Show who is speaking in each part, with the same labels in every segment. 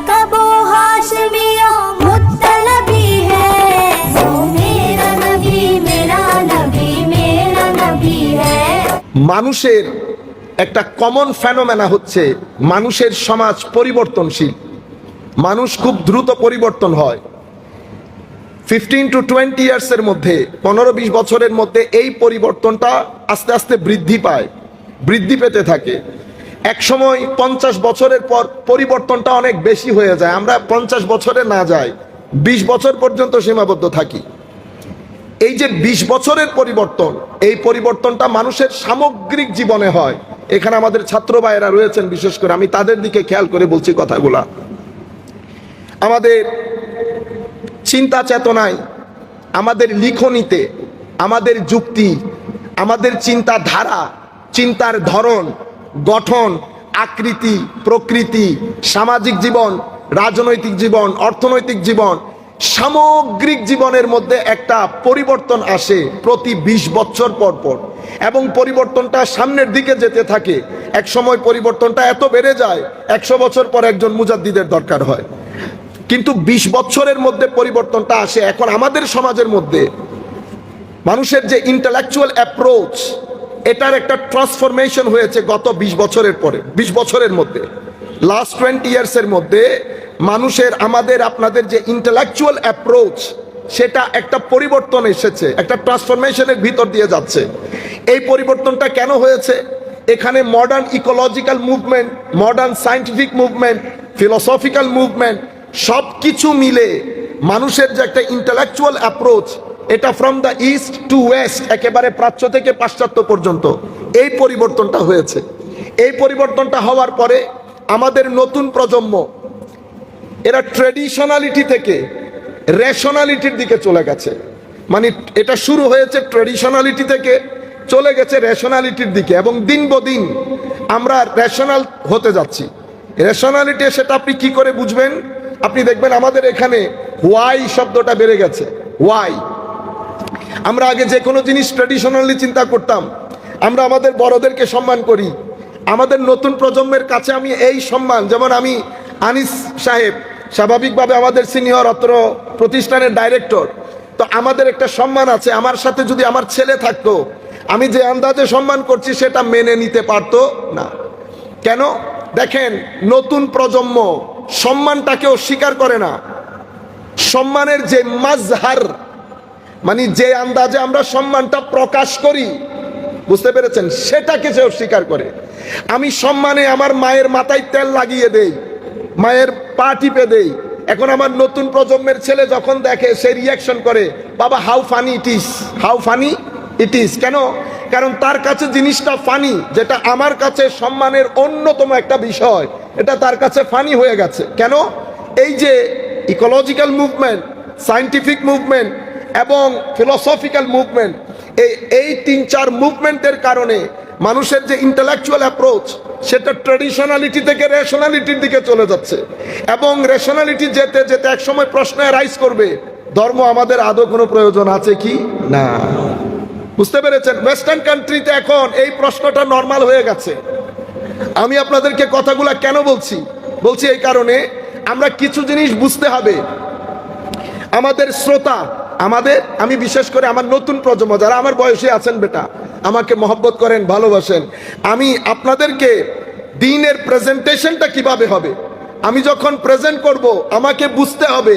Speaker 1: का वो हाशमिया मुत्तलबी है, वो मेरा नबी मेरा नबी मेरा नबी है।
Speaker 2: মানুষের একটা কমন ফেনোমেনা হচ্ছে মানুষের সমাজ পরিবর্তনশীল। মানুষ খুব দ্রুত পরিবর্তন হয়। 15 to 20 ইয়ার্সের মধ্যে, 15-20 বছরের মধ্যে এই পরিবর্তনটা আস্তে আস্তে বৃদ্ধি পায়, বৃদ্ধি পেতে থাকে। এক সময় 50 বছরের পর পরিবর্তনটা অনেক বেশি হয়ে যায়। আমরা 50 বছরে না যাই, 20 বছর পর্যন্ত সীমাবদ্ধ থাকি। এই যে 20 বছরের পরিবর্তন, এই পরিবর্তনটা মানুষের সামগ্রিক জীবনে হয়। এখানে আমাদের ছাত্র ভাইয়েরা রয়েছেন, বিশেষ করে আমি তাদের দিকে খেয়াল করে বলছি কথাগুলা। আমাদের চিন্তা চেতনায়, আমাদের লিখনীতে, আমাদের যুক্তি, আমাদের চিন্তাধারা, চিন্তার ধরন, গঠন, আকৃতি, প্রকৃতি, সামাজিক জীবন, রাজনৈতিক জীবন, অর্থনৈতিক জীবন, সামগ্রিক জীবনের মধ্যে একটা পরিবর্তন আসে প্রতি 20 বছর পর পর, এবং পরিবর্তনটা সামনের দিকে যেতে থাকে। এক সময় পরিবর্তনটা এত বেড়ে যায়, 100 বছর পর একজন মুজাদ্দিদের দরকার হয়। কিন্তু 20 বছরের মধ্যে পরিবর্তনটা আসে। এখন আমাদের সমাজের মধ্যে মানুষের যে ইন্টেলেকচুয়াল অ্যাপ্রোচ, এটার একটা ট্রান্সফরমেশন হয়েছে গত 20 বছরের পরে, 20 বছরের মধ্যে, লাস্ট 20 ইয়ার্সের মধ্যে মানুষের, আমাদের আপনাদের যে ইন্টেলেকচুয়াল অ্যাপ্রোচ, সেটা একটা পরিবর্তন এসেছে, একটা ট্রান্সফরমেশনের ভিতর দিয়ে যাচ্ছে। এই পরিবর্তনটা কেন হয়েছে? এখানে modern ecological movement, modern scientific movement, philosophical movement, সব কিছু মিলে মানুষের যে একটা ইন্টেলেকচুয়াল অ্যাপ্রোচ, এটা from the east two West, একেবারে প্রাচ্য থেকে পাশ্চাত্য পর্যন্ত এই পরিবর্তনটা হয়েছে। এই পরিবর্তনটা হওয়ার পরে আমাদের নতুন প্রজন্ম, এরা ট্রেডিশনালিটি থেকে রেশনালিটির দিকে চলে গেছে। মানে এটা শুরু হয়েছে ট্রেডিশনালিটি থেকে, চলে গেছে রেশনালিটির দিকে, এবং দিন বদিন আমরা রেশনাল হতে যাচ্ছি। রেশনালিটি সেটা আপনি কি করে বুঝবেন? আপনি দেখবেন আমাদের এখানে ওয়াই শব্দটা বেড়ে গেছে। ওয়াই, আমরা আগে যে কোনো জিনিস ট্রেডিশনালি চিন্তা করতাম, আমরা আমাদের বড়দেরকে সম্মান করি। আমাদের নতুন প্রজন্মের কাছে আমি এই সম্মান, যেমন আমি আনিস সাহেব স্বাভাবিকভাবে আমাদের সিনিয়র অত্র প্রতিষ্ঠানের ডাইরেক্টর, তো আমাদের একটা সম্মান আছে। আমার সাথে যদি আমার ছেলে থাকতো, আমি যে আন্দাজে সম্মান করছি সেটা মেনে নিতে পারতো না। কেন? দেখেন, নতুন প্রজন্ম সম্মানটাকে অস্বীকার করে না। সম্মানের যে মাজহার, মানে যে আন্দাজে আমরা সম্মানটা প্রকাশ করি, বুঝতে পেরেছেন, সেটাকে সে অস্বীকার করে। আমি সম্মানে আমার মায়ের মাথায় তেল লাগিয়ে দেই, মায়ের পা টিপে দেই। এখন আমার নতুন প্রজন্মের ছেলে যখন দেখে, সে রিয়াকশন করে, বাবা how funny it is, how funny it is. কেন? কারণ তার কাছে জিনিসটা ফানি, যেটা আমার কাছে সম্মানের অন্যতম একটা বিষয়, এটা তার কাছে ফানি হয়ে গেছে। কেন? এই যে ইকোলজিক্যাল মুভমেন্ট, সায়েন্টিফিক মুভমেন্ট এবং ফিলোসফিক্যাল মুভমেন্ট, এই 3-4 মুভমেন্টের কারণে মানুষের যে ইন্টেলেকচুয়াল অ্যাপ্রোচ, সেটা ট্র্যাডিশনালিটি থেকে রেশনালিটির দিকে চলে যাচ্ছে। এবং রেশনালিটি যেতে যেতে একসময় প্রশ্ন রাইজ করবে, ধর্ম আমাদের আদৌ কোনো প্রয়োজন আছে কি না। বুঝতে পেরেছেন? ওয়েস্টার্ন কান্ট্রিতে এখন এই প্রশ্নটা নর্মাল হয়ে গেছে। আমি আপনাদেরকে কথাগুলা কেন বলছি এই কারণে, আমরা কিছু জিনিস বুঝতে হবে। আমাদের শ্রোতা, আমি বিশেষ করে আমার নতুন প্রজন্ম যারা আমার বয়সে আছেন, বেটা আমাকে মহব্বত করেন, ভালোবাসেন, আমি আপনাদেরকে দ্বীনের প্রেজেন্টেশনটা কিভাবে হবে, আমি যখন প্রেজেন্ট করব, আমাকে বুঝতে হবে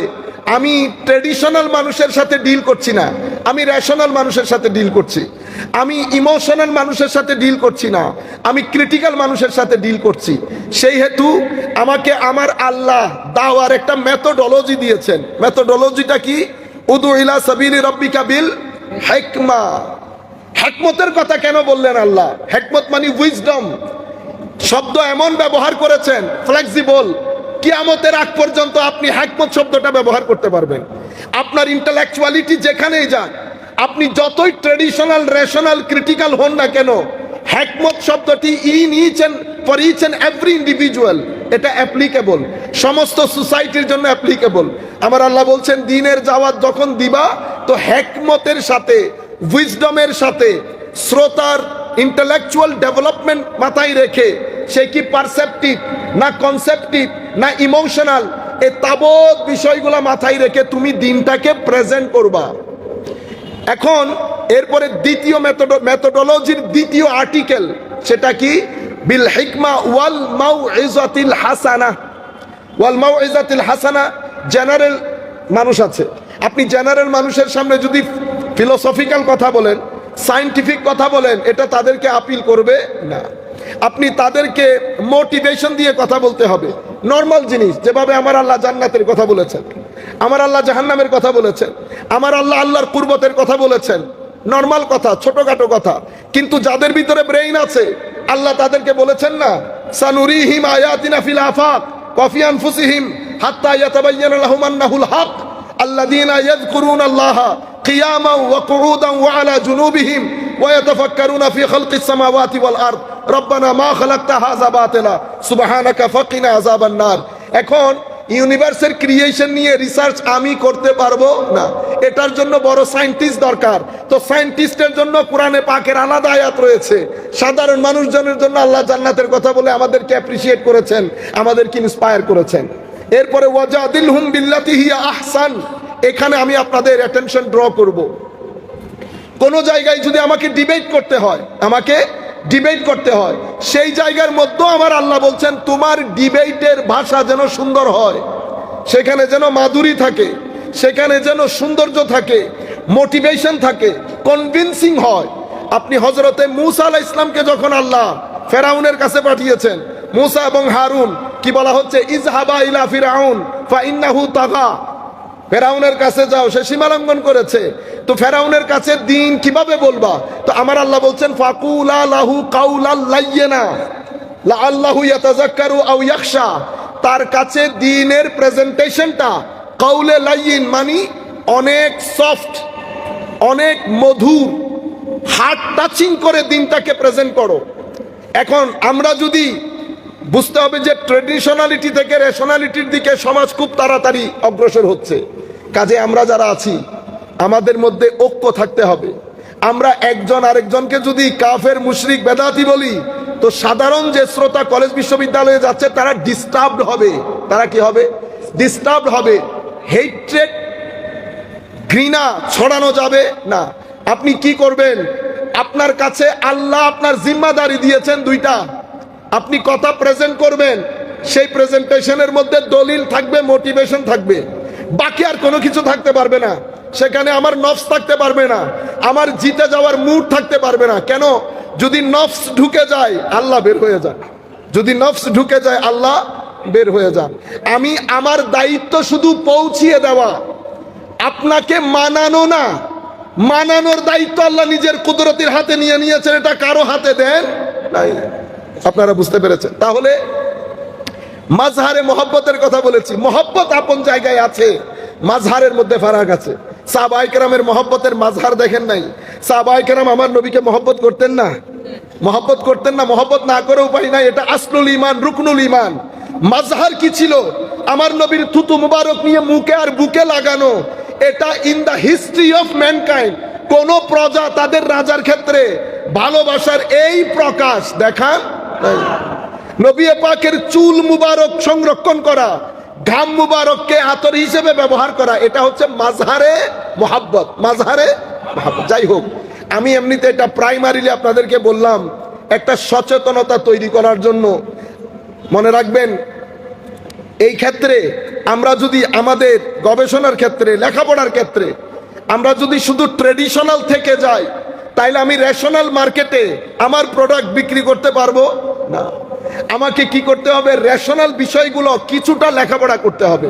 Speaker 2: আমি ট্রেডিশনাল মানুষের সাথে ডিল করছি না, আমি রেশনাল মানুষের সাথে ডিল করছি। আমি ইমোশনাল মানুষের সাথে ডিল করছি না, আমি ক্রিটিক্যাল মানুষের সাথে ডিল করছি। সেই হেতু আমাকে আমার আল্লাহ দাওয়ার একটা মেথোডোলজি দিয়েছেন। মেথোডোলজিটা কি? উদু ইলা সাবিলি রাব্বিকা বিল হিকমা। হিকমতের কথা কেন বললেন আল্লাহ? হিকমত মানে উইজডম। শব্দ এমন ব্যবহার করেছেন, ফ্লেক্সিবল, কিয়ামতের আগ পর্যন্ত আপনি হিকমত শব্দটা ব্যবহার করতে পারবেন। আপনার ইন্টেলেকচুয়ালিটি যেখানেই যান, আপনি যতই ট্রেডিশনাল, রেশনাল, ক্রিটিক্যাল হন না কেন, হিকমত শব্দটি for each and every individual, এটা অ্যাপ্লিকেবল, সমস্ত সোসাইটির জন্য অ্যাপ্লিকেবল। আমার আল্লাহ বলছেন, দ্বীনের জাওয়াত যখন দিবা, তো হিকমতের সাথে, উইজডমের সাথে, শ্রোতার ইন্টেলেকচুয়াল ডেভেলপমেন্ট মাথায় রেখে, সে কি পারসেপটিভ না কনসেপটিভ না ইমোশনাল, এই তাবৎ বিষয়গুলো মাথায় রেখে তুমি দিনটাকে প্রেজেন্ট করবা। এখন এরপরে দ্বিতীয় মেথোডোলজির দ্বিতীয় আর্টিকেল, সেটা কি? বিল হিকমা ওয়াল মাউইজাতিল হাসানা। ওয়াল মাউইজাতিল হাসানা, জেনারেল মানুষ আছে, আপনি জেনারেল মানুষের সামনে যদি ফিলোসফিক্যাল কথা বলেন, সায়েন্টিফিক কথা বলেন, এটা তাদেরকে আপিল করবে না। আপনি তাদেরকে মোটিভেশন দিয়ে কথা বলতে হবে, নর্মাল জিনিস, যেভাবে আমার আল্লাহ জান্নাতের কথা বলেছেন, আমার আল্লাহ জাহান্নামের কথা বলেছেন, আমার আল্লাহ আল্লাহর কুরবতের কথা বলেছেন, নর্মাল কথা, ছোটখাটো কথা। কিন্তু যাদের ভিতরে ব্রেইন আছে, আল্লাহ তাদেরকে বলেছেন না, সানুরিহিম আয়াতিনা ফিল আফাক ওয়া ফি আনফুসিহিম হাত্তা ইয়াতাবায়্যানা লাহুম আন্নাহুল হক আল্লাযীনা ইয়াযকুরুনা আল্লাহা কিয়ামান ওয়া কুউদান ওয়া আলা জুনুবিহিম ওয়া ইয়াতাফাক্কারুনা ফি খালকিস সামাওয়াতি ওয়াল আরদ রব্বানা মা খালাকতা হাযা বাতিলা সুবহানাকা ফাকিনা আযাবান নার। এখন ইউনিভার্সের ক্রিয়েশন নিয়ে রিসার্চ আমি করতে পারবো না, এটার জন্য বড় সায়েন্টিস্ট দরকার। তো সায়েন্টিস্টের জন্য কোরআনে পাকের আলাদা আয়াত রয়েছে। সাধারণ মানুষজনের জন্য আল্লাহ জান্নাতের কথা বলে আমাদেরকে অ্যাপ্রিসিয়েট করেছেন, আমাদেরকে ইন্সপায়ার করেছেন। এরপরে ওয়াজাদিলহুম বিল্লাতি হিয়া আহসান, এখানে আমি আপনাদের অ্যাটেনশন ড্র করব। কোন জায়গায় যদি আমাকে ডিবেট করতে হয়, আমাকে ডিবেট করতে হয়, সেই জায়গার মধ্যেও আমার আল্লাহ বলছেন তোমার ডিবেটের ভাষা যেন সুন্দর হয়, সেখানে যেন মাধুরী থাকে, সেখানে যেন সৌন্দর্য থাকে, মোটিভেশন থাকে, কনভিন্সিং হয়। আপনি হযরতে মূসা আলাইহিস সালামকে যখন আল্লাহ ফেরাউনের কাছে পাঠিয়েছেন, মূসা এবং হারুন, কি বলা হচ্ছে? ইযহাবা ইলা ফিরাউন ফা ইন্নাহু তাগা, ফেরাউনের কাছে যাও, সে সীমালঙ্ঘন করেছে। তো ফেরাউনের কাছে দিন কিভাবে বলবা? তো আমার আল্লাহ বলছেন ফাকুলা লাহু কাউলাল লাইয়িনা লাআল্লাহু ইয়াতাযাক্কারু আও ইয়াখশা, তার কাছে দ্বীনের প্রেজেন্টেশনটা কাউলে লাইয়িন মানে অনেক সফট, অনেক মধুর, হার্ট টাচিং করে দিনটাকে প্রেজেন্ট করো। এখন আমরা যদি বুঝতে হবে যে ট্রেডিশনালিটি থেকে রেশনালিটির দিকে সমাজ খুব তাড়াতাড়ি অগ্রসর হচ্ছে, কাজে আমরা যারা আছি আমাদের মধ্যে ঐক্য থাকতে হবে। আমরা একজন আরেকজনকে যদি কাফের, মুশরিক, বেদাতি বলি, তো সাধারণ যে শ্রোতা কলেজ বিশ্ববিদ্যালয়ে যাচ্ছে তারা ডিস্টার্বড হবে। তারা কি হবে? ডিস্টার্বড হবে। হেট্রেড, ঘৃণা ছড়ানো যাবে না। আপনি কি করবেন? আপনার কাছে আল্লাহ আপনার জিম্মাদারি দিয়েছেন দুইটা, আপনি কথা প্রেজেন্ট করবেন, সেই প্রেজেন্টেশনের মধ্যে দলিল থাকবে, মোটিভেশন থাকবে, বাকি আর কোনো কিছু থাকতে পারবে না। সেখানে আমার নফস থাকতে পারবে না, আমার জিতে যাওয়ার মুড থাকতে পারবে না। কেন? যদি নফস ঢুকে যায় আল্লাহ বের হয়ে যান, যদি নফস ঢুকে যায় আল্লাহ বের হয়ে যান। আমি আমার দায়িত্ব শুধু পৌঁছিয়ে দেওয়া, আপনাকে মানানো না। মানানোর দায়িত্ব আল্লাহ নিজের কুদরতের হাতে নিয়ে নিয়েছেন, এটা কারো হাতে দেন নাই। আপনারা বুঝতে পেরেছেন? তাহলে মাজহারে মহব্বতের কথা বলেছি, মহব্বত আপন জায়গায় আছে, মাজহারের মধ্যে ফারাক আছে। সাহাবায়ে কেরামের মহব্বতের মাজহার দেখেন নাই? সাহাবায়ে কেরাম আমার নবীকে মহব্বত করতেন না? মহব্বত করতেন না? মহব্বত না করে উপায় নাই, এটা আসলুল ঈমান, রুকনুল ঈমান। মাজহার কি ছিল? আমার নবীর থুতু মুবারক নিয়ে মুখে আর বুকে লাগানো, এটা in the history of mankind কোন প্রজা তাদের রাজার ক্ষেত্রে ভালোবাসার এই প্রকাশ দেখান নাই। নবী পাকের চুল মুবারক সংরক্ষণ করা, ঘাম মুবারককে আতর হিসেবে ব্যবহার করা, এটা হচ্ছে মাজহারে মোহাব্বত, মাজহারে মোহাব্বত। যাই হোক, আমি এমনিতে এটা প্রাইমারিলি আপনাদেরকে বললাম একটা সচেতনতা তৈরি করার জন্য। মনে রাখবেন, এই ক্ষেত্রে আমরা যদি আমাদের গবেষণার ক্ষেত্রে, লেখাপড়ার ক্ষেত্রে আমরা যদি শুধু ট্রেডিশনাল থেকে যাই, তাইলে আমি রেশনাল মার্কেটে আমার প্রোডাক্ট বিক্রি করতে পারবো না। আমাকে কি করতে হবে? রেশনাল বিষয়গুলো কিছুটা লেখাপড়া করতে হবে,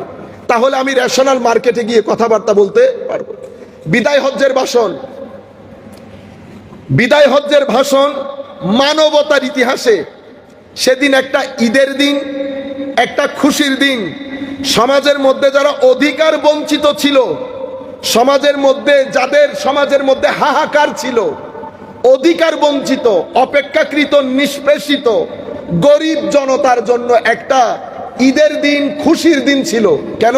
Speaker 2: তাহলে আমি রেশনাল মার্কেটে গিয়ে কথাবার্তা বলতে পারবো। বিদায় হজ্জের ভাষণ, বিদায় হজ্জের ভাষণ মানবতার ইতিহাসে সেদিন একটা ঈদের দিন, একটা খুশির দিন। সমাজের মধ্যে যারা অধিকার বঞ্চিত ছিল, সমাজের মধ্যে যাদের সমাজের মধ্যে হাহাকার ছিল, অধিকার বঞ্চিত, অপেক্ষাকৃত নিষ্পেষিত গরিব জনতার জন্য একটা ঈদের দিন, খুশির দিন ছিল। কেন?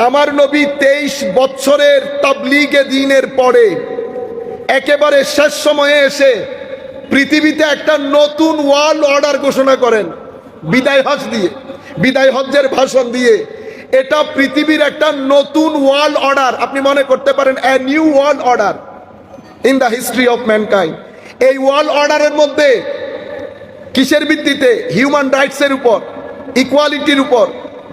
Speaker 2: আমার নবী 23 বছরের তাবলীগে দ্বীনের পরে একেবারে শেষ সময়ে এসে পৃথিবীতে একটা নতুন ওয়ার্ল্ড অর্ডার ঘোষণা করেন বিদায় হজ দিয়ে। বিদায় হজ্জের ভাষণ দিয়ে। এটা পৃথিবীর একটা নতুন ওয়ার্ল্ড অর্ডার, আপনি মনে করতে পারেন a new world order in the history of mankind. এই ওয়ার্ল্ড অর্ডারের মধ্যে কিসের ভিত্তিতে? হিউম্যান রাইটসের উপর, ইকুয়ালিটির উপর,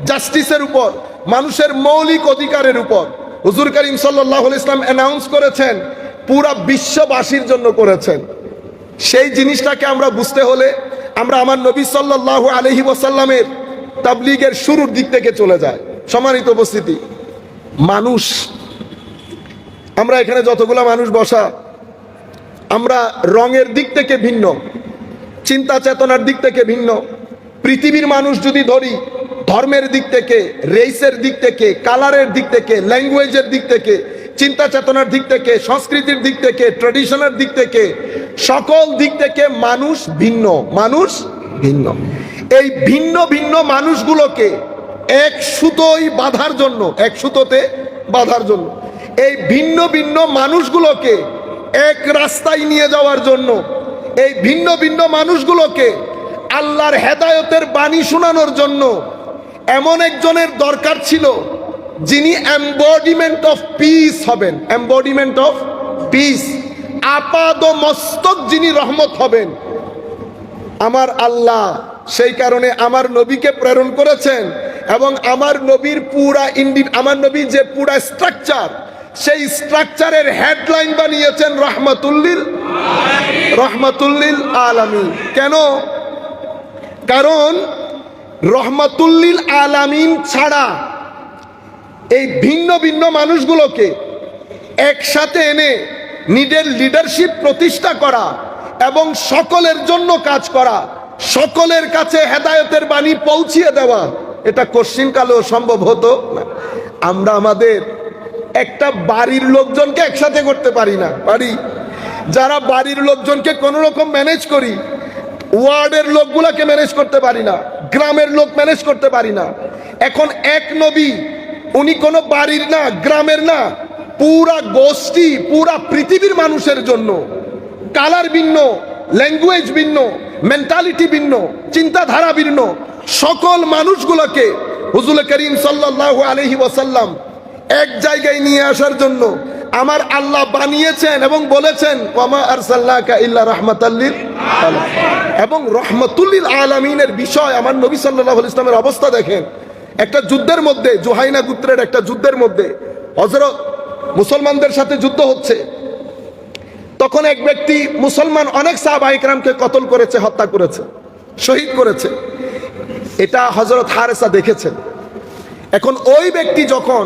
Speaker 2: জাস্টিসের উপর, মানুষের মৌলিক অধিকারের উপর। হুজুর করিম সাল্লাল্লাহু আলাইহি ওয়াসাল্লাম অ্যানাউন্স করেছেন, পুরা বিশ্ববাসীর জন্য করেছেন। সেই জিনিসটাকে আমরা বুঝতে হলে আমরা আমার নবী সাল্লাল্লাহু আলাইহি ওয়াসাল্লামের তাবলীগের শুরুর দিক থেকে চলে যায়। সম্মানিত উপস্থিতি, মানুষ, আমরা এখানে যতগুলো মানুষ বসা, আমরা রঙের দিক থেকে ভিন্ন, চিন্তা চেতনার দিক থেকে ভিন্ন। পৃথিবীর মানুষ যদি ধরি, ধর্মের দিক থেকে, রেসের দিক থেকে, কালারের দিক থেকে, ল্যাঙ্গুয়েজের দিক থেকে, চিন্তা চেতনার দিক থেকে, সংস্কৃতির দিক থেকে, ট্র্যাডিশনের দিক থেকে, সকল দিক থেকে মানুষ ভিন্ন, মানুষ ভিন্ন। এই ভিন্ন ভিন্ন মানুষগুলোকে এক সুতোয় বাঁধার জন্য, এক সুতোতে বাঁধার জন্য, এই ভিন্ন ভিন্ন মানুষগুলোকে এক রাস্তায় নিয়ে যাওয়ার জন্য, এই ভিন্ন ভিন্ন মানুষগুলোকে আল্লাহর হেদায়েতের বাণী শোনানোর জন্য এমন একজনের দরকার ছিল যিনি এম্বডিমেন্ট অফ পিস হবেন, এম্বডিমেন্ট অফ পিস, আপাদ মস্তক যিনি রহমত হবেন। আমার আল্লাহ সেই কারণে আমার নবীকে প্রেরণ করেছেন, এবং আমার নবীর আমার নবীর যে পুরা স্ট্রাকচার, সেই স্ট্রাকচারের হেডলাইন বানিয়েছেন রহমাতুল্লিল আলামিন। কেন? কারণ রহমাতুল্লিল আলামিন ছাড়া এই ভিন্ন ভিন্ন মানুষগুলোকে একসাথে এনে নিজের লিডারশিপ প্রতিষ্ঠা করা এবং সকলের জন্য কাজ করা, সকলের কাছে হেদায়েতের বাণী পৌঁছিয়ে দেওয়া, এটা কোশ্চিনকালেও সম্ভব হতো না। আমরা আমাদের একটা বাড়ির লোকজনকে একসাথে করতে পারি না, পারি? যারা বাড়ির লোকজনকে কোনো রকম ম্যানেজ করি, ওয়ার্ডের লোকগুলাকে ম্যানেজ করতে পারি না, গ্রামের লোক ম্যানেজ করতে পারি না। এখন এক নবী, উনি কোনো বাড়ির না, গ্রামের না, পুরা গোষ্ঠী, পুরা পৃথিবীর মানুষের জন্য। কালার ভিন্ন, ল্যাঙ্গুয়েজ ভিন্ন, মেন্টালিটি ভিন্ন, চিন্তাধারা ভিন্ন, সকল মানুষগুলোকে হুজুর করিম সাল্লাল্লাহু আলাইহি ওয়াসাল্লাম এক জায়গায় নিয়ে আসার জন্য আমার আল্লাহ বানিয়েছেন এবং বলেছেন ওয়ামা আরসালনাকা ইল্লা রাহমাতাল লিল আলামিন। এবং রহমাতুল্লিল আলামিনের বিষয় আমার নবী সাল্লাল্লাহু আলাইহি ওয়াসাল্লামের অবস্থা দেখেন। একটা যুদ্ধের মধ্যে, জুহাইনা গোত্রের একটা যুদ্ধের মধ্যে হযরত মুসলমানদের সাথে যুদ্ধ হচ্ছে, তখন এক ব্যক্তি মুসলমান অনেক সাহাবায়ে কেরামকে কতল করেছে, হত্যা করেছে, শহীদ করেছে। এটা হযরত হারেসা দেখেছেন। এখন ওই ব্যক্তি যখন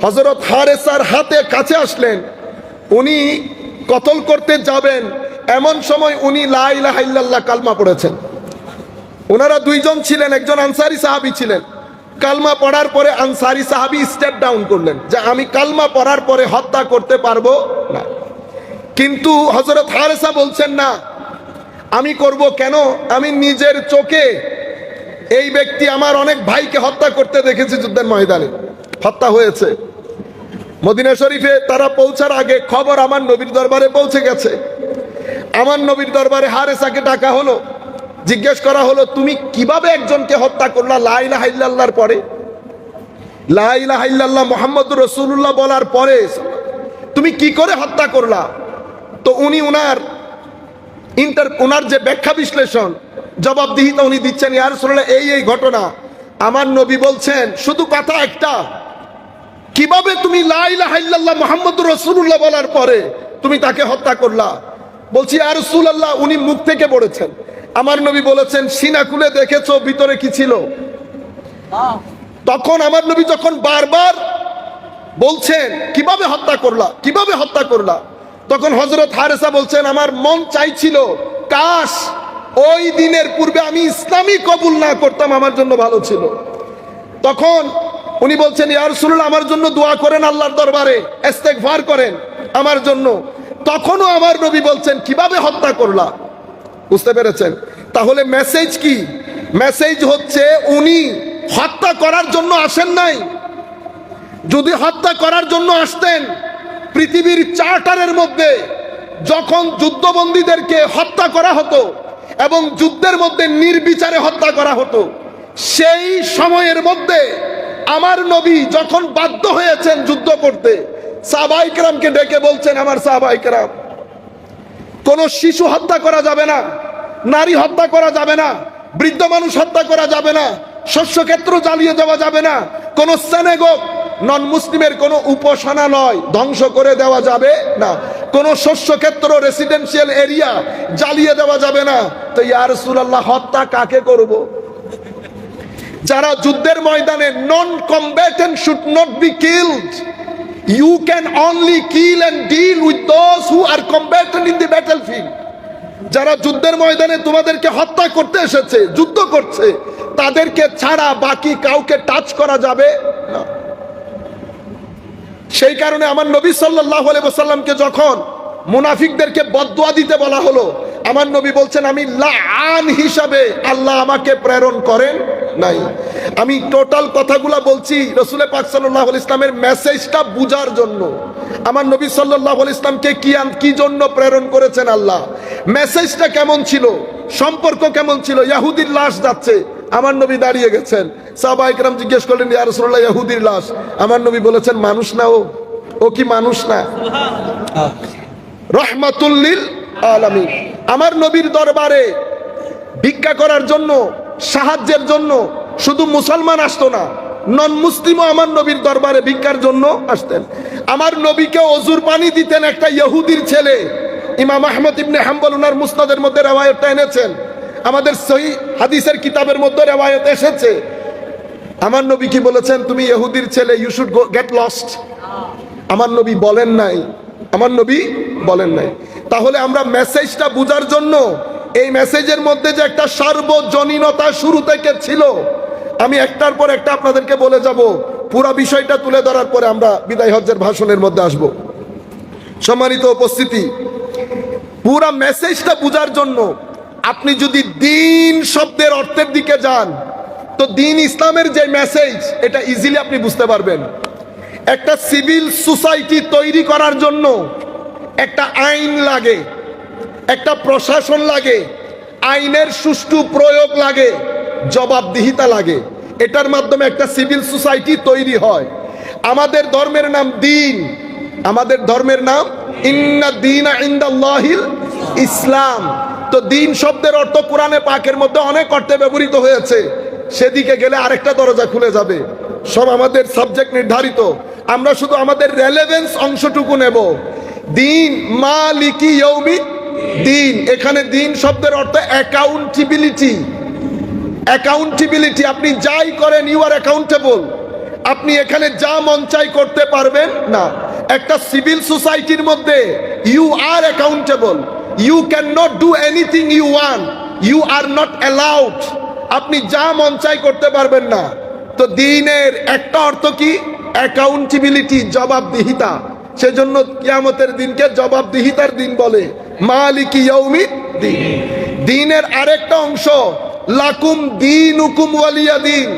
Speaker 2: হযরত হারেসার হাতে কাছে আসলেন, উনি কতল করতে যাবেন, এমন সময় উনি লা ইলাহা ইল্লাল্লাহ কালমা পড়েছেন। ওনারা দুইজন ছিলেন, একজন আনসারী সাহাবী ছিলেন। কালমা পড়ার পরে আনসারী সাহাবী স্টেপ ডাউন করলেন যে আমি কালমা পড়ার পরে হত্যা করতে পারবো না। কিন্তু হযরত হারেসা বলছেন না, আমি করব কেন? আমি নিজের চোখে এই ব্যক্তি আমার অনেক ভাইকে হত্যা করতে দেখেছি, যুদ্ধের ময়দানে হত্যা হয়েছে। মদিনা শরীফে তারা পৌঁছার আগে খবর আমার নবীর দরবারে পৌঁছে গেছে। আমার নবীর দরবারে হারেসাকে ডাকা হলো, জিজ্ঞেস করা হলো তুমি কিভাবে একজনকে হত্যা করলা লা ইলাহা ইল্লাল্লাহর পরে, লা ইলাহা ইল্লাল্লাহ মুহাম্মদুর রাসূলুল্লাহ বলার পরে তুমি কি করে হত্যা করলা? তো উনি ওনার যে ব্যাখ্যা বিশ্লেষণ, জবাবদিহিতা উনি দিচ্ছেন, ইয়া রাসূলুল্লাহ এই ঘটনা। আমার নবী বলছেন শুধু কথা একটা, কিভাবে তুমি লা ইলাহা ইল্লাল্লাহ মুহাম্মদুর রাসূলুল্লাহ বলার পরে তুমি তাকে হত্যা করলা? বলছি ইয়া রাসূলুল্লাহ উনি মুখ থেকে বলেছেন। আমার নবী বলেছেন সিনা খুলে দেখেছো ভিতরে কি ছিল? তখন আমার নবী যখন বারবার বলছেন কিভাবে হত্যা করলা, কিভাবে হত্যা করলা, তখন হযরত হারেসা বলছেন আমার মন চাইছিল কাশ ওই দিনের পূর্বে আমি ইসলামই কবুল না করতাম, আমার জন্য ভালো ছিল। তখন উনি বলছেন ইয়া রাসূলুল্লাহ আমার জন্য দোয়া করেন আল্লাহর দরবারে, ইস্তেগফার করেন আমার জন্য। তখনও আমার নবী বলছেন কিভাবে হত্যা করলা। বুঝতে পেরেছেন? তাহলে মেসেজ কি? মেসেজ হচ্ছে উনি হত্যা করার জন্য আসেন নাই। যদি হত্যা করার জন্য আসতেন, পৃথিবীর চার্টারের মধ্যে যখন যুদ্ধবন্দীদেরকে হত্যা করা হতো এবং যুদ্ধের মধ্যে নির্বিচারে হত্যা করা হতো, সেই সময়ের মধ্যে আমার নবী যখন বাধ্য হয়েছেন যুদ্ধ করতে, সাহাবায়ে কেরামকে ডেকে বলছেন, আমার সাহাবায়ে কেরাম, কোন শিশু হত্যা করা যাবে না, নারী হত্যা করা যাবে না, বৃদ্ধ মানুষ হত্যা করা যাবে না, শস্যক্ষেত্র জ্বালিয়ে দেওয়া যাবে না, কোন সিনাগোগ নন মুসলিমের কোন উপাসনালয় ধ্বংস করে দেওয়া যাবে না, কোন শস্যক্ষেত্র রেসিডেন্সিয়াল এরিয়া জ্বালিয়ে দেওয়া যাবে না। তো ইয়া রাসূলুল্লাহ, হত্যা কাকে করব? যারা যুদ্ধের ময়দানে, non combatant should not be killed. You can only kill and deal with those who are combatant in the battlefield. যারা যুদ্ধের ময়দানে তোমাদেরকে হত্যা করতে এসেছে, যুদ্ধ করছে, তাদেরকে ছাড়া বাকি কাউকে টাচ করা যাবে না। সেই কারণে আমার নবী সাল্লাল্লাহু আলাইহি ওয়াসাল্লামকে যখন মুনাফিকদেরকে বদদুয়া দিতে বলা হলো, আমার নবী বলছেন, আমি লাআন হিসাবে আল্লাহ আমাকে প্রেরণ করেন নাই। আমি টোটাল কথাগুলা বলছি রাসূল পাক সাল্লাল্লাহু আলাইহি ইসলামের মেসেজটা বুঝার জন্য। আমার নবী সাল্লাল্লাহু আলাইহি ইসলামকে কি জন্য প্রেরণ করেছেন আল্লাহ, মেসেজটা কেমন ছিল, সম্পর্ক কেমন ছিল। ইহুদির লাশ যাচ্ছে, আমার নবী দাঁড়িয়ে গেছেন, সাহাবায়ে কেরাম জিজ্ঞেস করলেন, ইয়া রাসূলুল্লাহ, ইহুদির লাশ। আমার নবী বলেছেন, মানুষ না ও কি মানুষ না? রহমাতুল লিল আলামিন। আমার নবীর দরবারে ভিক্ষা করার জন্য, সাহায্যের জন্য শুধু মুসলমান আসতো না, নন মুসলিমও আমার নবীর দরবারে ভিক্ষার জন্য আসতেন। আমার নবীকে অজুর পানি দিতেন একটা ইহুদির ছেলে। ইমাম আহমদ ইবনে হাম্বল ওনার মুসনাদের মধ্যে রিওয়ায়াতটা এনেছেন, আমাদের সহিহ হাদিসের কিতাবের মধ্যে রিওয়ায়াত এসেছে। আমার নবী কি বলেছেন, তুমি ইহুদির ছেলে, ইউ শুড গেট লস্ট? আমার নবী বলেন নাই, আমার নবী বলেন নাই। তাহলে আমরা মেসেজটা বুঝার জন্য, এই মেসেজের মধ্যে যে একটা সার্বজনীনতা শুরু থেকে ছিল, আমি একটার পর একটা আপনাদেরকে বলে যাব। পুরো বিষয়টা তুলে ধরার পরে আমরা বিদায় হজ্জের ভাষণের মধ্যে আসব। সম্মানিত উপস্থিতি, পুরো মেসেজটা বুঝার জন্য আপনি যদি দ্বীন শব্দের অর্থের দিকে যান, তো দ্বীন ইসলামের যে মেসেজ, এটা ইজিলি আপনি বুঝতে পারবেন। একটা সিভিল সোসাইটি তৈরি করার জন্য একটা আইন লাগে, একটা প্রশাসন লাগে, আইনের সুষ্ঠু প্রয়োগ লাগে, জবাবদিহিতা লাগে। এটার মাধ্যমে একটা সিভিল সোসাইটি তৈরি হয়। আমাদের ধর্মের নাম দ্বীন, আমাদের ধর্মের নাম ইন্না দীনা ইনদাল্লাহিল ইসলাম। তো দ্বীন শব্দের অর্থ কোরআনে পাকের মধ্যে অনেক অর্থে ব্যবহৃত হয়েছে, সেদিকে গেলে আরেকটা দরজা খুলে যাবে। সব আমাদের সাবজেক্ট নির্ধারিত, আমরা শুধু আমাদের রেলেভেন্স অংশটুকু নেব। দ্বীন মালিকি ইয়াউমি দ্বীন, এখানে দ্বীন শব্দের অর্থ অ্যাকাউন্টেবিলিটি। অ্যাকাউন্টেবিলিটি, আপনি যাই করেন ইউ আর অ্যাকাউন্টেবল। আপনি এখানে যা মন চাই করতে পারবেন না। একটা সিভিল সোসাইটির মধ্যে you are accountable, you can not do anything you want, you are not allowed. আপনি যা মন চাই করতে পারবেন না। তো দ্বীনের একটা অর্থ কি? অ্যাকাউন্টেবিলিটি, জবাবদিহিতা। সেজন্য কিয়ামতের দিনকে জবাবদিহিতার দিন বলে, মালিকি ইয়াউমিদ দ্বীন। দ্বীনের আরেকটা অংশ লাকুম দীনুকুম ওয়ালিয়া দ্বীন,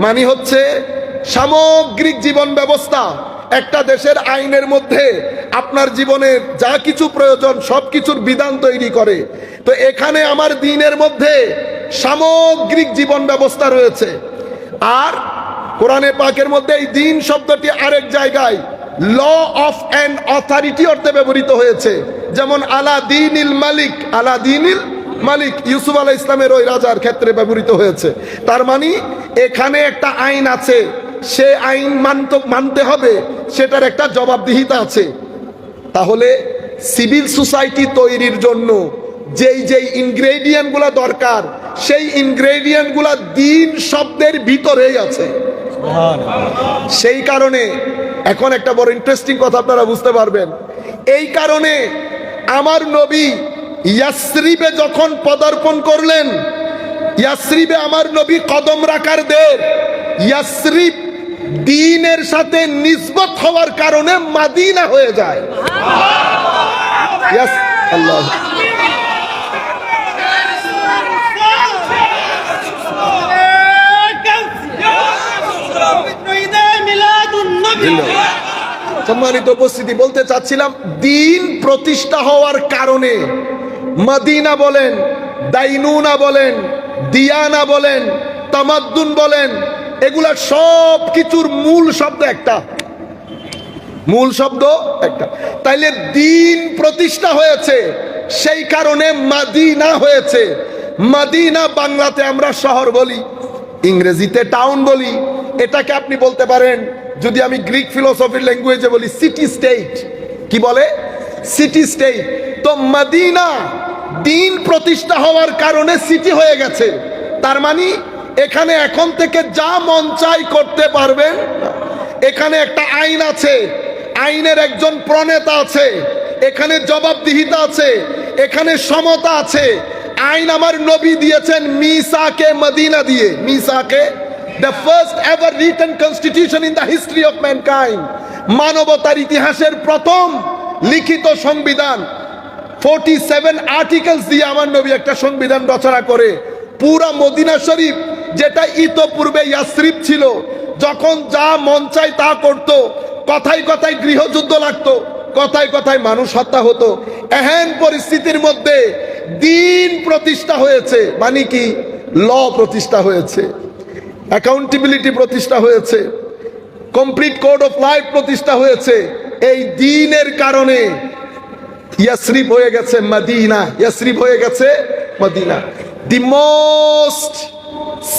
Speaker 2: মানে হচ্ছে সামগ্রিক জীবন ব্যবস্থা। একটা দেশের আইনের মধ্যে আপনার জীবনের যা কিছু প্রয়োজন সব কিছুর বিধান তৈরি করে। তো এখানে আমার দ্বীনের মধ্যে সামগ্রিক জীবন ব্যবস্থা রয়েছে। আর কোরআনে পাকের মধ্যে এই দ্বীন শব্দটি আরেক জায়গায় ল অফ অ্যান অথরিটি অর্থে ব্যবহৃত হয়েছে। যেমন আলা দীনিল মালিক, আলা দীনিল মালিক ইউসুফ আলাইহিস ইসলামের ওই রাজার ক্ষেত্রে ব্যবহৃত হয়েছে। তার মানে এখানে একটা আইন আছে, সে আইন মানতে হবে, সেটার একটা জবাবদিহিতা আছে। তাহলে সিভিল সোসাইটি তৈরির জন্য যেই ইনগ্রেডিয়েন্টগুলো দরকার, সেই ইনগ্রেডিয়েন্টগুলো দ্বীন শব্দের ভিতরেই আছে। সেই কারণে এখন একটা বড় ইন্টারেস্টিং কথা আপনারা বুঝতে পারবেন। এই কারণে আমার নবী ইয়াসরিবে যখন পদার্পণ করলেন, ইয়াসরিবে আমার নবী কদম রাখার দের, ইয়াসরিব দ্বীনের সাথে নিসবত হওয়ার কারণে মাদিনা হয়ে যায়। আল্লাহ সম্মানিত উপস্থিতি, বলতে চাচ্ছিলাম দ্বীন প্রতিষ্ঠা হওয়ার কারণে মদিনা বলেন, দাইনুনা বলেন, দিয়ানা বলেন, তামাদ্দুন বলেন, এগুলা সব কিছুর মূল শব্দ একটা, মূল শব্দ একটা। তাইলে দিন প্রতিষ্ঠা হয়েছে, সেই কারণে মাদিনা হয়েছে। মাদিনা বাংলাতে আমরা শহর বলি, ইংরেজিতে টাউন বলি। এটাকে আপনি বলতে পারেন, যদি আমি গ্রিক ফিলোসফির ল্যাঙ্গুয়েজে বলি, সিটি স্টেট। কি বলে? City state. তো মদিনা দিন প্রতিষ্ঠা হওয়ার কারণে সিটি হয়ে গেছে। তার মানে এখানে এখন থেকে যা মন চাই করতে পারবেন। এখানে একটা আইন আছে, আইনের একজন প্রণেতা আছে, এখানে জবাবদিহিতা আছে, এখানে সমতা আছে। আইন আমার নবী দিয়েছেন মিসাকে মদিনা দিয়ে। মিসাকে, the first ever written constitution in the history of mankind, মানবতার ইতিহাসের প্রথম লিখিত সংবিধান। 47 আর্টিকেলস দিয়ে আমার নবী একটা সংবিধান রচনা করে পুরা মদিনা শরীফ, যেটা ইতোপূর্বে ইয়াসরিব ছিল, যখন যা মন চায় তা করত। কথায় কথায় গৃহযুদ্ধ লাগতো, কথায় কথায় মানুষ হত্যা হতো। এহেন পরিস্থিতির মধ্যে দিন প্রতিষ্ঠা হয়েছে, মানে কি? ল প্রতিষ্ঠা হয়েছে, অ্যাকাউন্টেবিলিটি প্রতিষ্ঠা হয়েছে, কমপ্লিট কোড অফ লাইফ প্রতিষ্ঠা হয়েছে। এই দিনের কারণে ইয়াসরিব হয়ে গেছে মদিনা, ইয়াসরিব হয়ে গেছে Medina. The most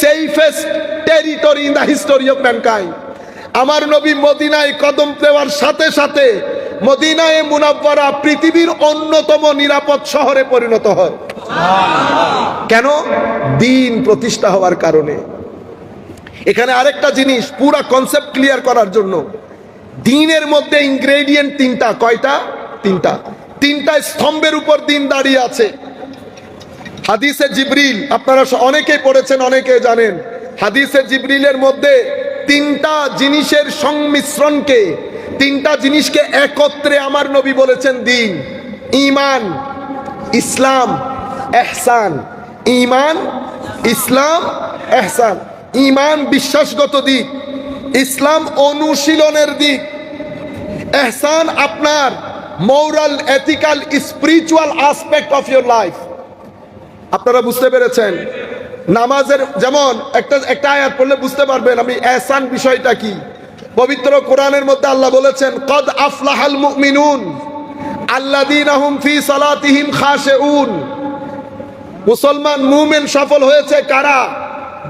Speaker 2: safest territory in the history of mankind. আমার নবী মদিনায় কদম দেওয়ার সাথে সাথে মদিনায়ে মুনাওয়ারা পৃথিবীর অন্যতম নিরাপদ শহরে পরিণত হয়। কেন? দিন প্রতিষ্ঠা হওয়ার কারণে। এখানে আরেকটা জিনিস পুরা কনসেপ্ট ক্লিয়ার করার জন্য, দিনের মধ্যে ইনগ্রেডিয়েন্ট তিনটা। কয়টা? তিনটা। তিনটা স্তম্ভের উপর দিন দাঁড়িয়ে আছে। হাদিসে জিবরিল আপনারা অনেকেই পড়েছেন, অনেকে জানেন। হাদিসে জিবরিলের মধ্যে তিনটা জিনিসের সংমিশ্রণকে, তিনটা জিনিসকে একত্রে আমার নবী বলেছেন দিন। ঈমান, ইসলাম, ইহসান। ঈমান, ইসলাম, ইহসান। ঈমান বিশ্বাসগত দিক, ইসলাম অনুশীলনের দিক, ইহসান আপনার moral, ethical, spiritual aspect of your life. আপনারা বুঝতে পেরেছেন? নামাজের যেমন একটা আয়াত পড়লে বুঝতে পারবেন আমি ইহসান বিষয়টা কি। পবিত্র কোরআনের মধ্যে আল্লাহ বলেছেন, কদ আফলাহাল মুমিনুন আল্লাযীনা হুম ফি সালাতিহিম খাশিউন। মুসলমান মুমিন সফল হয়েছে কারা?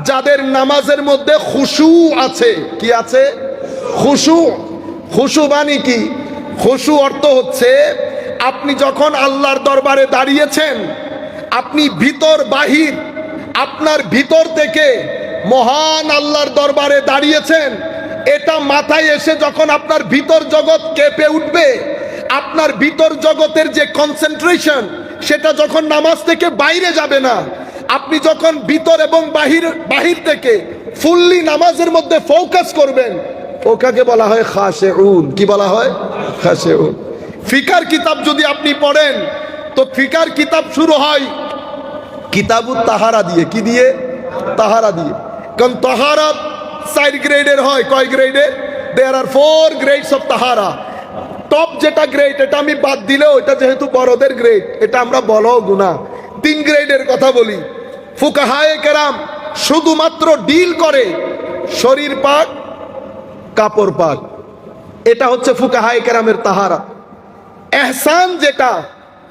Speaker 2: যাদের নামাজের মধ্যে খুশু আছে। কি আছে? খুশু। খুশু মানে কি? খুশু অর্থ হচ্ছে আপনি যখন আল্লাহর দরবারে দাঁড়িয়েছেন, আপনি ভিতর বাহির, আপনার ভিতর থেকে মহান আল্লাহর দরবারে দাঁড়িয়েছেন, এটা মাথায় এসে যখন আপনার ভিতর জগৎ কেঁপে উঠবে, আপনার ভিতর জগতের যে কনসেন্ট্রেশন, সেটা যখন নামাজ থেকে বাইরে যাবে না, আপনি যখন ভিতর এবং বাহির থেকে ফুললি নামাজের মধ্যে ফোকাস করবেন, ওটাকে বলা হয় খাশিউন। কি বলা হয়? খাশিউন। ফিকার কিতাব যদি আপনি পড়েন, তো ফিকার কিতাব শুরু হয় কিতাবুত তাহারা দিয়ে। কি দিয়ে? তাহারা দিয়ে। কারণ তাহারা 4 গ্রেডের হয়। কয় গ্রেডের? দেয়ার আর 4 গ্রেডস অফ তাহারা। টপ যেটা গ্রেড, এটা আমি বাদ দিলেও এটা যেহেতু বড়দের গ্রেড, এটা আমরা বলো গুনাহ। 3 গ্রেডের কথা বলি। ফুকাহায়ে কেরাম শুধুমাত্র ডিল করে শরীর পাক, কাপড় পাক। এটা হচ্ছে ফুকাহায়ে কেরামের তাহারা। ইহসান যেটা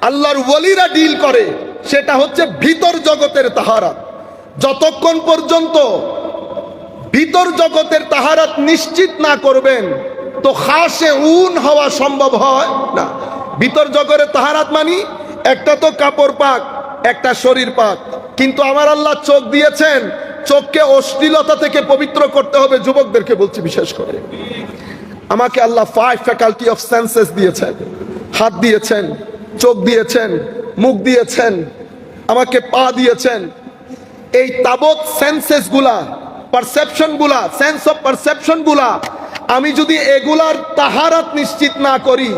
Speaker 2: আল্লাহর ওয়ালিরা ডিল করে, সেটা হচ্ছে ভিতর জগতের তাহারা। যতক্ষণ পর্যন্ত ভিতর জগতের তাহারাত নিশ্চিত না করবেন, তো খাশিউন হওয়া সম্ভব হয় না। ভিতর জগতের তাহারাত মানে একটা তো কাপড় পাক, একটা শরীর পাক। কিন্তু আমার আল্লাহ চোখ দিয়েছেন, চোখকে অশ্লীলতা থেকে পবিত্র করতে হবে। যুবকদেরকে বলছি বিশেষ করে, আমাকে আল্লাহ 5 ফ্যাকাল্টি অফ সেন্সেস দিয়েছেন। হাত দিয়েছেন, চোখ দিয়েছেন, মুখ দিয়েছেন, আমাকে পা দিয়েছেন। এই তাবৎ সেন্সেস গুলা, পারসেপশন গুলা, সেন্স অফ পারসেপশন গুলা, আমি যদি এগুলার তাহারাত নিশ্চিত না করি,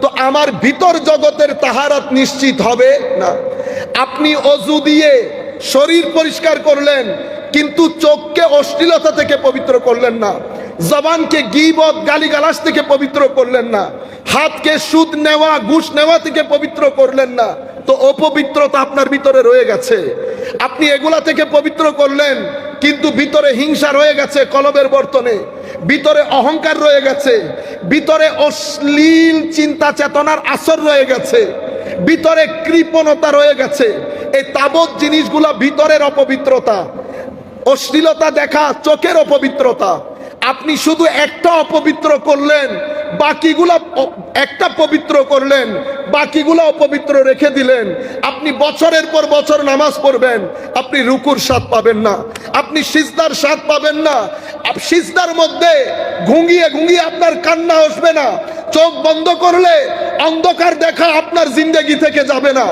Speaker 2: তো আমার ভিতর জগতের তাহারাত নিশ্চিত হবে না। আপনি অজু দিয়ে শরীর পরিষ্কার করলেন, কিন্তু চোখকে অশ্লীলতা থেকে পবিত্র করলেন না, জবানকে গীবত গালিগালাজ থেকে পবিত্র করলেন না, হাতকে সুদ নেওয়া ঘুষ নেওয়া থেকে পবিত্র করলেন না, তো অপবিত্রতা আপনার ভিতরে রয়ে গেছে। আপনি এগুলা থেকে পবিত্র করলেন, কিন্তু ভিতরে হিংসা রয়ে গেছে কলবের বর্তনে, ভিতরে অহংকার রয়ে গেছে, ভিতরে অশ্লীল চিন্তা চেতনার আসর রয়ে গেছে, ভিতরে কৃপণতা রয়ে গেছে। এই তাবৎ জিনিসগুলো ভিতরের অপবিত্রতা। অশ্লীলতা দেখা চোখের অপবিত্রতা। আপনি শুধু একটা অপবিত্র করলেন, বাকিগুলা একটা পবিত্র করলেন, বাকিগুলা অপবিত্র রেখে দিলেন। আপনি বছরের পর বছর নামাজ পড়বেন, আপনি রুকুর স্বাদ পাবেন না, আপনি সিজদার স্বাদ পাবেন না। সিজদার মধ্যে ঘুঙিয়ে ঘুঙিয়ে আপনার কান্না আসবে না। চোখ বন্ধ করলে অন্ধকার দেখা আপনার জিন্দেগি থেকে যাবে না।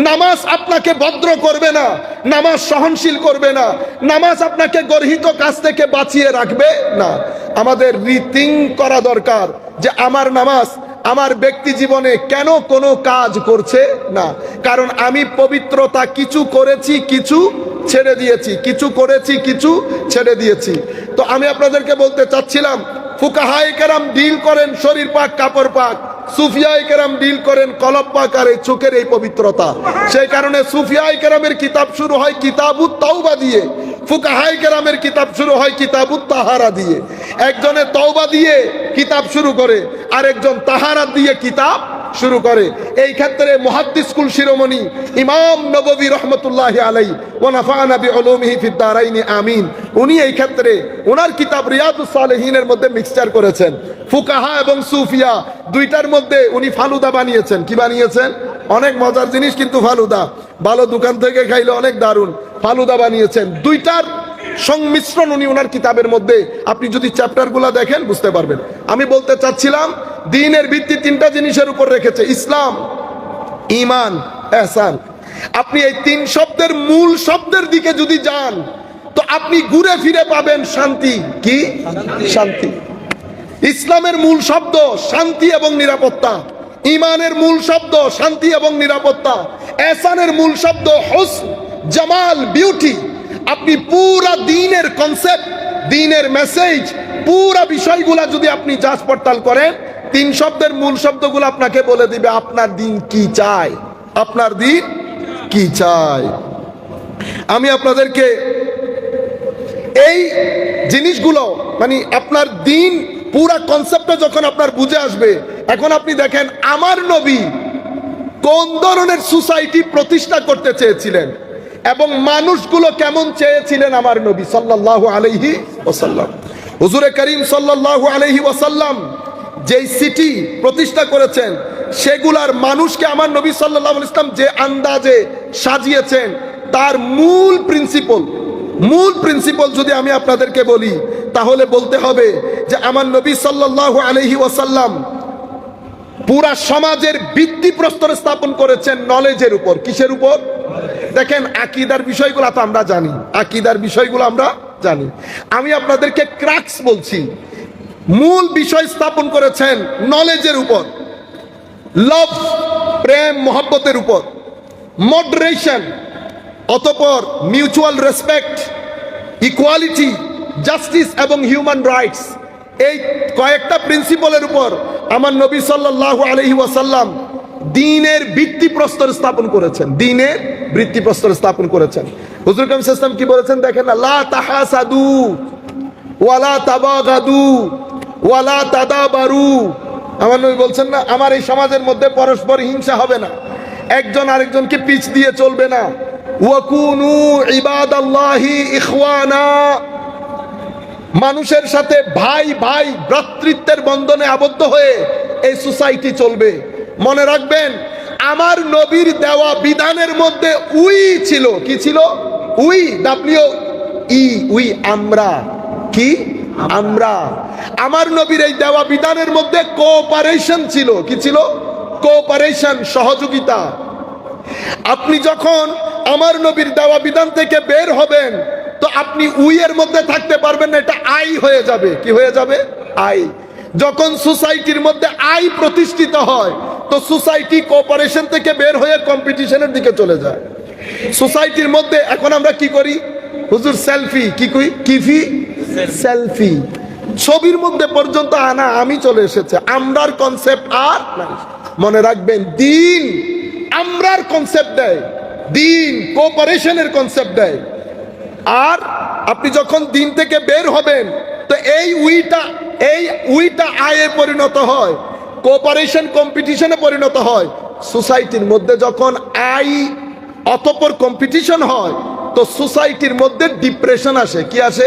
Speaker 2: নামাজ আপনাকে ভদ্র করবে না, নামাজ সহনশীল করবে না, নামাজ আপনাকে গর্হিত কাজ থেকে বাঁচিয়ে রাখবে না। আমাদের রিথিং করা দরকার যে আমার নামাজ আমার ব্যক্তি জীবনে কেন কোনো কাজ করছে না। কারণ আমি পবিত্রতা কিছু করেছি, কিছু ছেড়ে দিয়েছি, কিছু করেছি, কিছু ছেড়ে দিয়েছি। তো আমি আপনাদেরকে বলতে চাচ্ছিলাম, ফুকাহায়ে কেরাম ডিল করেন শরীর পাক কাপড় পাক, সুফিয়ায়ে কেরাম ডিল করেন কলব পাক আর এই চোখের এই পবিত্রতা। সেই কারণে সুফিয়ায়ে কেরামের কিতাব শুরু হয় কিতাবুত তাওবা দিয়ে, ফুকাহায়ে কেরামের কিতাব শুরু হয় কিতাবুত তাহারা দিয়ে। একজনে তওবা দিয়ে কিতাব শুরু করে, আরেকজন তাহারা দিয়ে কিতাব শুরু করে। এই ক্ষেত্রে মুহাদ্দিস কুল শিরোমণি ইমাম নববী রহমতুল্লাহি আলাইহি ওয়া নাফা'না বিউলুমিহি ফিদ দারাইনি আমিন, উনি এই ক্ষেত্রে ওনার কিতাব রিয়াদুস সালেহিনের মধ্যে মিক্সচার করেছেন ফুকাহা এবং সুফিয়া দুইটার মধ্যে। উনি ফালুদা বানিয়েছেন। কি বানিয়েছেন? অনেক মজার জিনিস, কিন্তু ফালুদা ভালো দোকান থেকে খাইলে অনেক দারুণ। ফালুদা বানিয়েছেন, দুইটার সংমিশ্রণ উনি ওনার কিতাবের মধ্যে। আপনি যদি চ্যাপ্টারগুলো দেখেন বুঝতে পারবেন। আমি বলতে চাচ্ছিলাম, দ্বীনের ভিত্তি তিনটা জিনিসের উপর রেখেছে, ইসলাম, ঈমান, ইহসান। আপনি এই তিন শব্দের মূল শব্দের দিকে যদি যান তো আপনি ঘুরে ফিরে পাবেন শান্তি। কি? শান্তি। ইসলামের মূল শব্দ শান্তি এবং নিরাপত্তা, ঈমানের মূল শব্দ শান্তি এবং নিরাপত্তা, ইহসানের মূল শব্দ হুসন, জামাল, বিউটি। আপনি পুরা দ্বীনের কনসেপ্ট, দ্বীনের মেসেজ, পুরা বিষয়গুলা যদি আপনি যাচ পড়তাল করেন, তিন শব্দের মূল শব্দগুলো আপনাকে বলে দিবে আপনার দ্বীন কি চায়, আপনার দ্বীন কি চায়। আমি আপনাদেরকে এই জিনিসগুলো মানে আপনার দ্বীন পুরা কনসেপ্টটা যখন আপনার বুঝে আসবে, এখন আপনি দেখেন আমার নবী কোন ধরনের সোসাইটি প্রতিষ্ঠা করতে চেয়েছিলেন এবং মানুষগুলো কেমন চেয়েছিলেন আমার নবী সাল্লাল্লাহু আলাইহি ওয়াসাল্লাম। হুজুরে করিম সাল্লাল্লাহু আলাইহি ওয়াসাল্লাম যেই সিটি প্রতিষ্ঠা করেছেন সেগুলার মানুষকে আমার নবী সাল্লাল্লাহু আলাইহি ওয়াসাল্লাম যে আন্দাজে সাজিয়েছেন, তার মূল প্রিন্সিপল যদি আমি আপনাদেরকে বলি তাহলে বলতে হবে যে আমার নবী সাল্লাল্লাহু আলাইহি ওয়াসাল্লাম পুরা সমাজের ভিত্তিপ্রস্তর স্থাপন করেছেন নলেজের উপর। কিসের উপর? দেখেন, আকীদার বিষয়গুলো তো আমরা জানি, আকীদার বিষয়গুলো আমরা জানি। আমি আপনাদেরকে ক্রাক্স বলছি, মূল বিষয় স্থাপন করেছেন নলেজের উপর, লাভ, প্রেম মহব্বতের উপর, মডারেশন, অতঃপর মিউচুয়াল রেসপেক্ট, ইকুয়ালিটি, জাস্টিস এবং হিউম্যান রাইটস। এই কয়েকটা প্রিন্সিপলের উপর আমার নবী সাল্লাল্লাহু আলাইহি ওয়াসাল্লাম দ্বীনের ভিত্তিপ্রস্তর স্থাপন করেছেন, দ্বীনের ভিত্তিপ্রস্তর স্থাপন করেছেন। হুজুর কারীম সাল্লাল্লাহু আলাইহি ওয়াসাল্লাম কি বলেছেন দেখেন না, লা তাহাসাদু ওয়ালা তাবাগাদু ওয়ালা তাদাবারু। আমার নবী বলছেন না, আমার এই সমাজের মধ্যে পরস্পর হিংসা হবে না, একজন আরেকজনকে পিছ দিয়ে চলবে না। ওয়াকুনু ইবাদাল্লাহি ইখওয়ানা, মানুষের সাথে ভাই ভাই ভ্রাতৃত্বের বন্ধনে আবদ্ধ হয়ে এই সোসাইটি চলবে। মনে রাখবেন, আমার নবীর দেওয়া বিধানের মধ্যে উই ছিল। কি ছিল? উই, উই, আমরা। কি? আমরা। আমার নবীর এই দেওয়া বিধানের মধ্যে কোঅপারেশন ছিল। কি ছিল? কোঅপারেশন, সহযোগিতা। আপনি যখন আমার নবীর দেওয়া বিধান থেকে বের হবেন তো আপনি উইয়ের মধ্যে থাকতে পারবেন না, এটা আই হয়ে যাবে। কি হয়ে যাবে? আই। যখন সোসাইটির মধ্যে আই প্রতিষ্ঠিত হয় তো সোসাইটি কোঅপারেশন থেকে বের হয়ে কম্পিটিশনের দিকে চলে যায়। সোসাইটির মধ্যে এখন আমরা কি করি? হুজুর সেলফি, কি কই? কিফি, সেলফি। ছবির মধ্যে পর্যন্ত আনা আমি চলে এসেছে, আমরার কনসেপ্ট আর নাই। মনে রাখবেন, দ্বীন আমরার কনসেপ্ট দেয়, দ্বীন কোঅপারেশনের কনসেপ্ট দেয়। আর আপনি যখন দিন থেকে বের হবেন তো এই উইটা আয়ে পরিণত হয়, কোঅপারেশন কম্পিটিশনে পরিণত হয়। সোসাইটির মধ্যে যখন আই অতঃপর কম্পিটিশন হয় তো সোসাইটির মধ্যে ডিপ্রেশন আসে। কি আসে?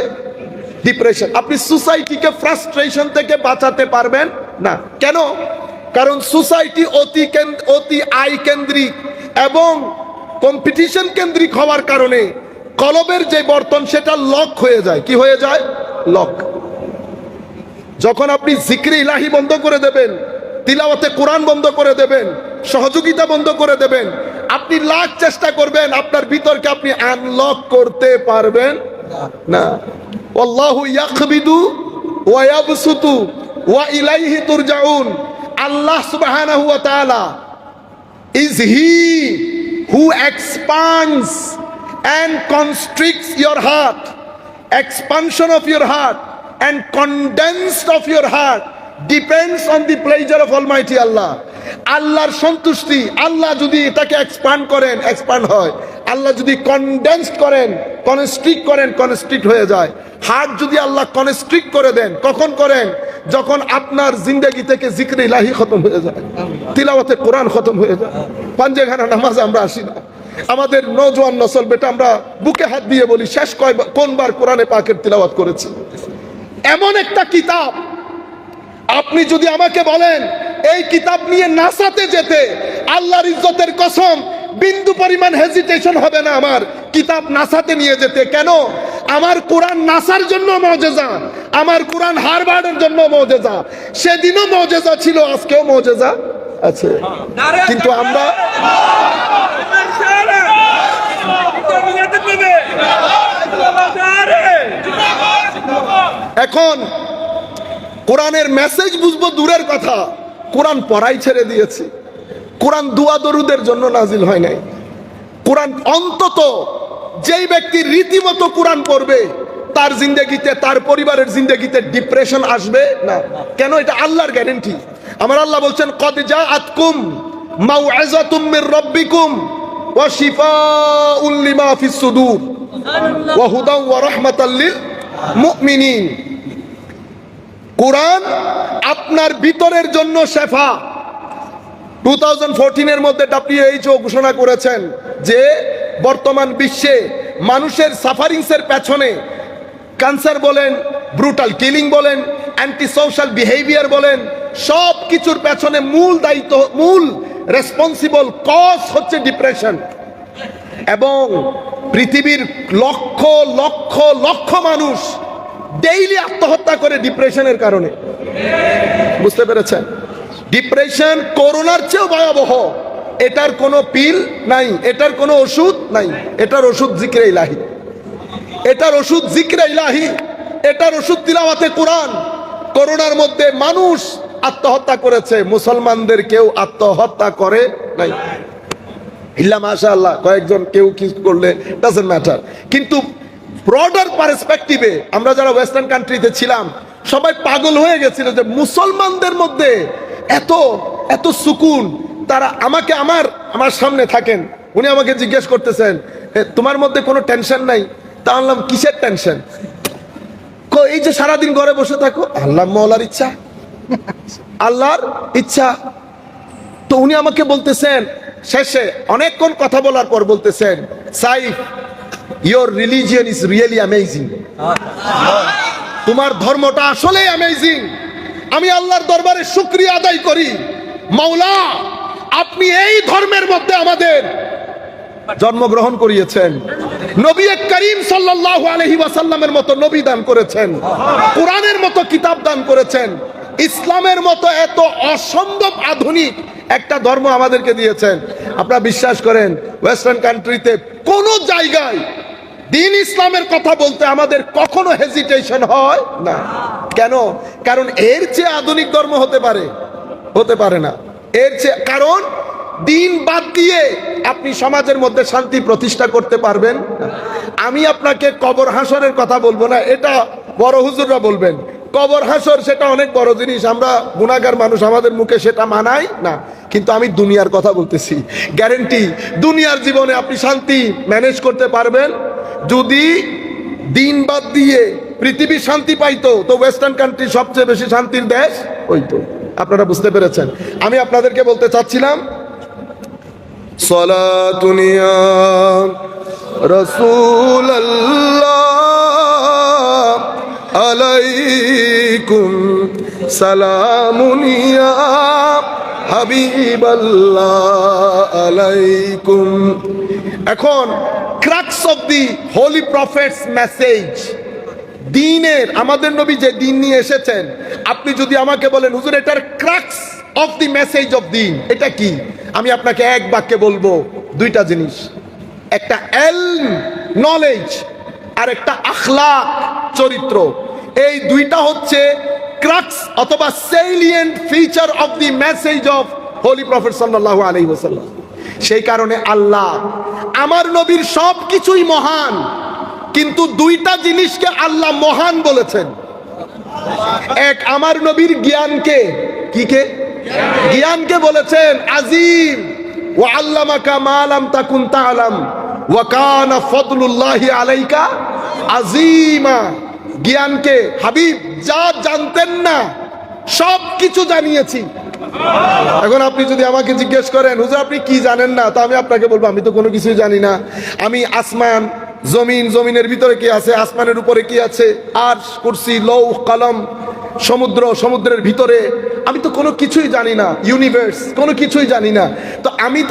Speaker 2: ডিপ্রেশন। আপনি সোসাইটিকে ফ্রাস্ট্রেশন থেকে বাঁচাতে পারবেন না। কেন? কারণ সোসাইটি অতি আই কেন্দ্রিক এবং কম্পিটিশন কেন্দ্রিক হওয়ার কারণে কলবের যে বর্তন সেটা লক হয়ে যায়। কি হয়ে যায়? লক। যখন আপনি জিক্রে ইলাহি বন্ধ করে দেবেন, তিলাওয়াতে কোরআন বন্ধ করে দেবেন, সহযোগিতা বন্ধ করে দেবেন, আপনি লাখ চেষ্টা করবেন আপনার ভিতরকে আপনি আনলক করতে পারবেন না। আল্লাহু ইয়াকবিদু ওয়া ইয়াবসুতু ওয়া ইলাইহি তুরজাউন। আল্লাহ সুবহানাহু ওয়া তাআলা is he who expands and constricts your heart. Expansion of your heart and condensed of your heart depends on the pleasure of Almighty Allah. আল্লাহর সন্তুষ্টি, আল্লাহ যদি এটাকে এক্সপান্ড করেন এক্সপান্ড হয়, আল্লাহ যদি কনডেন্সড করেন কনস্ট্রিক্ট করেন কনস্ট্রিক্ট হয়ে যায়। হার্ট যদি আল্লাহ কনস্ট্রিক্ট করে দেন, কখন করেন? যখন আপনার জিন্দেগি থেকে জিক্রে ইলাহি খতম হয়ে যায়, তিলাওয়াতে কোরআন খতম হয়ে যায়, পাঞ্জেখানা নামাজে আমরা আসি না। আমাদের নওজোয়ান নসল বেটা আমরা বুকে হাত দিয়ে বলি শেষ কোনবার কোরআনে পাকের তিলাওয়াত করেছি। এমন একটা কিতাব, আপনি যদি আমাকে বলেন এই কিতাব নিয়ে নাসাতে যেতে, আল্লাহর ইজ্জতের কসম বিন্দু পরিমাণ হেজিটেশন হবে না আমার কিতাব নাসাতে নিয়ে যেতে। কেন? আমার কোরআন নাসার জন্য মুজিজা, আমার কোরআন হারবার্ডের জন্য মুজিজা। সেদিনও মুজিজা ছিল, আজকেও মুজিজা আছে। কিন্তু আমরা এখন কোরআনের মেসেজ বুঝবো দূরের কথা, কোরআন পড়াই ছেড়ে দিয়েছি। কোরআন দুয়া দরুদের জন্য নাজিল হয় নাই। কোরআন অন্তত যেই ব্যক্তি রীতিমতো কোরআন পড়বে তার জিন্দেগিতে, তার পরিবারের জিন্দেগিতে ডিপ্রেশন আসবে না। কেন? এটা আল্লাহর গ্যারান্টি। আমার আল্লাহ বলছেন কদ জাআতকুম মাউইযাতুম মির রাব্বিকুম ওয়া শিফাউল লিমা ফিস সুদূর ওয়া হুদাও ওয়া রাহমাতাল লিল মুমিনিন। কোরআন আপনার ভিতরের জন্য শেফা। 2014 এর মধ্যে WHO ঘোষণা করেছেন যে বর্তমান বিশ্বে মানুষের সাফারিংস এর পেছনে ক্যান্সার বলেন, ব্রুটাল কিলিং বলেন, অ্যান্টি সোশ্যাল বিহেভিয়ার বলেন, সব কিছুর পেছনে মূল দায়িত্ব, মূল রেসপন্সিবল কজ হচ্ছে ডিপ্রেশন। এবং পৃথিবীর লক্ষ লক্ষ লক্ষ মানুষ ডেইলি আত্মহত্যা করে ডিপ্রেশনের কারণে। বুঝতে পেরেছেন? ডিপ্রেশন করোনার চেয়েও ভয়াবহ। এটার কোনো পিল নাই, এটার কোনো ওষুধ নাই। এটার ওষুধ জিক্রে ইলাহি, এটার ওষুধ জিক্রে ইলাহি, এটার ওষুধ তিলাওয়াতে কোরআন। করোনার মধ্যে মানুষ আত্মহত্যা করেছে, মুসলমানদের কেউ আত্মহত্যা করে নাই। ইল্লা মাশাআল্লাহ কয়েকজন কেউ কিছু করলে ডাজন্ট ম্যাটার। কিন্তু ব্রডার পার্সপেক্টিভে আমরা যারা ওয়েস্টার্ন কান্ট্রিতে ছিলাম সবাই পাগল হয়ে গেছিল যে মুসলমানদের মধ্যে এত এত সুকুন। তারা আমাকে আমার সামনে থাকেন, উনি আমাকে জিজ্ঞেস করতেছেন তোমার মধ্যে কোনো টেনশন নাই? তা বললাম কিসের টেনশন? এই যে সারাদিন ঘরে বসে থাকো, আল্লাহ মওলার ইচ্ছা, আল্লাহর ইচ্ছা। তো উনি আমাকে বলতেছেন শেষে অনেকক্ষণ কথা বলার পর বলতেছেন Saif, your religion is really amazing. তোমার ধর্মটা আসলে অ্যামেজিং। আমি আল্লাহর দরবারে শুকরিয়া আদায় করি, মাওলা আপনি এই ধর্মের মধ্যে আমাদের জন্মগ্রহণ করিয়েছেন, নবী করিম সাল্লাল্লাহু আলাইহি ওয়াসাল্লামের মতো নবী দান করেছেন, কোরআনের মতো কিতাব দান করেছেন, ইসলামের মতো এত অসম্ভব আধুনিক একটা ধর্ম আমাদেরকে দিয়েছেন। আপনারা বিশ্বাস করেন ওয়েস্টার্ন কান্ট্রিতে কোনো জায়গায় দিন ইসলামের কথা বলতে আমাদের কখনো হেজিটেশন হয় না। কেন? কারণ এর চেয়ে আধুনিক ধর্ম হতে পারে না। এর চেয়ে, কারণ দিন বাদ দিয়ে আপনি সমাজের মধ্যে শান্তি প্রতিষ্ঠা করতে পারবেন না। আমি আপনাকে কবর হাসরের কথা বলবো না, এটা বড় হুজুররা বলবেন। কবর হাসর সেটা অনেক বড় জিনিস, আমরা গুনাহগার মানুষ, আমাদের মুখে সেটা মানায় না। কিন্তু আমি দুনিয়ার কথা বলতেছি। গ্যারেন্টি দুনিয়ার জীবনে আপনি শান্তি ম্যানেজ করতে পারবেন যদি দিন বাদ দিয়ে পৃথিবী শান্তি পাইতো, তো ওয়েস্টার্ন কান্ট্রি সবচেয়ে বেশি শান্তির দেশ হইতো। আপনারা বুঝতে পেরেছেন? আমি আপনাদেরকে বলতে চাচ্ছিলাম, সালাতুন ইয়া রাসূলুল্লাহ আলাইকুম সালামুন ইয়া হাবিবাল্লাহ আলাইকুম। এখন crux of the holy prophet's message, দ্বীনের, আমাদের নবী যে দ্বীন নিয়ে এসেছেন, আপনি যদি আমাকে বলেন হুজুর এটার crux of the message of দ্বীন এটা কি, আমি আপনাকে এক বাক্যে বলবো দুইটা জিনিস, একটা এলম নলেজ আর একটা আখলাক চরিত্র। এই দুইটা হচ্ছে ক্রাক্স অথবা সেলিয়েন্ট feature of the message of holy prophet সাল্লাল্লাহু আলাইহি ওয়াসাল্লাম। সেই কারণে আল্লাহ আমার নবীর সব কিছুই মহান, কিন্তু দুইটা জিনিসকে আল্লাহ মহান বলেছেন। এক, আমার নবীর জ্ঞানকে, কি কে? জ্ঞানকে বলেছেন আজিম, ওয়া আল্লামাকা মা লাম তাকুন তা'লাম ওয়া কানা ফাদলুল্লাহি আলাইকা আজিমা। জ্ঞানকে হাবিব যা জানতেন না সব কিছু জানিয়েছি। এখন আপনি যদি আমাকে জিজ্ঞেস করেন হুজুর আপনি কি জানেন না, তো আমি আপনাকে বলবো আমি তো কোনো কিছুই জানি না। আমি আসমান, জমিন, জমিনের ভিতরে কি আছে, আসমানের উপরে কি আছে, আরশ, কুরসি, লৌহ, কলম, সমুদ্র, সমুদ্রের ভিতরে, আমি তো কোনো কিছুই জানি না। ইউনিভার্স, কোনো কিছুই জানি না। তো আমি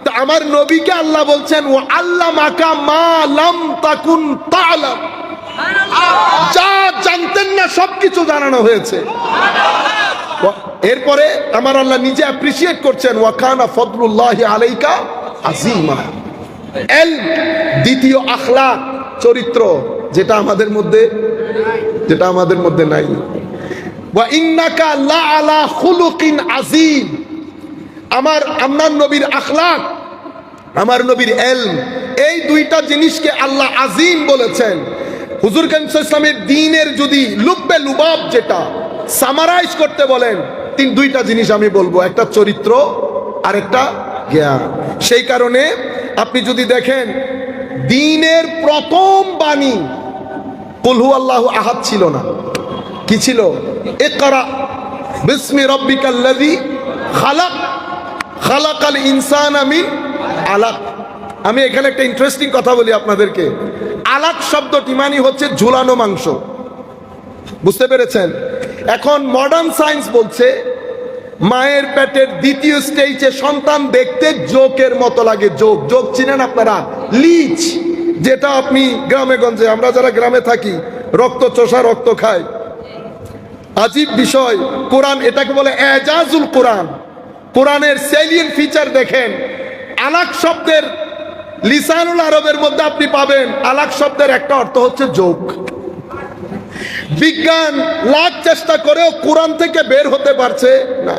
Speaker 2: তো আমার নবীকে আল্লাহ বলছেন ও আল্লাহ মাকা মা লাম তাকুন তা'লাম, যা জানতেন না সবকিছু জানানো হয়েছে। এরপরে আমার আল্লাহ নিজে অ্যাপ্রিসিয়েট করছেন ওয়া কানা ফাদলুল্লাহি আলাইকা আজিমা। এল, দ্বিতীয় আখলাক চরিত্র, যেটা আমাদের মধ্যে নাই। ওয়া ইন্নাকা লা আলা খুলুকিন আযীম। আমার নবীর আখলাক, আমার নবীর এলম, এই দুইটা জিনিসকে আল্লাহ আজিম বলেছেন। হুজুর কারীম সাল্লাল্লাহু আলাইহি ওয়াসাল্লামের দ্বীনের যদি লুব্বে লুবাব যেটা সামারাইজ করতে বলেন, দুইটা জিনিস আমি বলবো, একটা চরিত্র আর একটা জ্ঞান। সেই কারণে আপনি যদি দেখেন দ্বীনের প্রথম বাণী কুল হুয়াল্লাহু আহাদ ছিল না, কি ছিল? ইকরা বিসমি রাব্বিকাল্লাযী খালাক খালাকাল ইনসানা মিন আলাক। আমি এখানে একটা ইন্টারেস্টিং কথা বলি আপনাদেরকে। আলাক শব্দটি মানে হচ্ছে ঝুলানো মাংস, বুঝতে পেরেছেন? এখন মডার্ন সায়েন্স বলছে মায়ের পেটের দ্বিতীয় স্টেজে সন্তান দেখতে জোকের মতো লাগে। জোক চিনেন আপনারা? লিচ, যেটা আপনি গ্রামে গঞ্জে, আমরা যারা গ্রামে থাকি, রক্ত চোষা রক্ত খায়, আজীব বিষয়। কোরআন এটাকে বলে এজাজুল কোরআন। কোরআনের সেলিয়েন্ট ফিচার দেখেন। আলাক শব্দের লিসানুল আরবের মধ্যে আপনি পাবেন আলাক শব্দের একটা অর্থ হচ্ছে জোক। বিজ্ঞান লাখ চেষ্টা করেও কোরআন থেকে বের হতে পারছে না।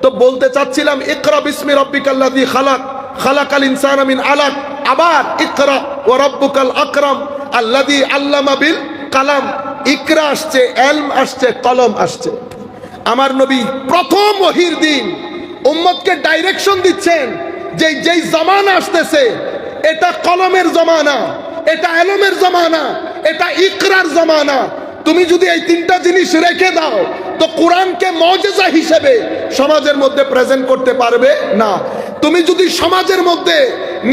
Speaker 2: তো বলতে চাচ্ছিলাম ইকরা বিসমি রাব্বিকাল্লাযী খালাক খালাকাল ইনসানা মিন আলাক। আবার ইকরা ওয়া রাব্বুকাল আকরাম আল্লাযী আল্লামা বিল কালাম। ইকরা আসছে, এলম আসছে, কলম আসছে। আমার নবী প্রথম ওহীর দিন উম্মতকে ডাইরেকশন দিচ্ছেন যে যেই জামানা আসতেছে এটা কলমের জামানা, এটা এলমের জামানা, এটা ইকরার জামানা। তুমি যদি এই তিনটা জিনিস রেখে দাও তো কোরআনকে মুজিজা হিসেবে সমাজের মধ্যে প্রেজেন্ট করতে পারবে না। তুমি যদি সমাজের মধ্যে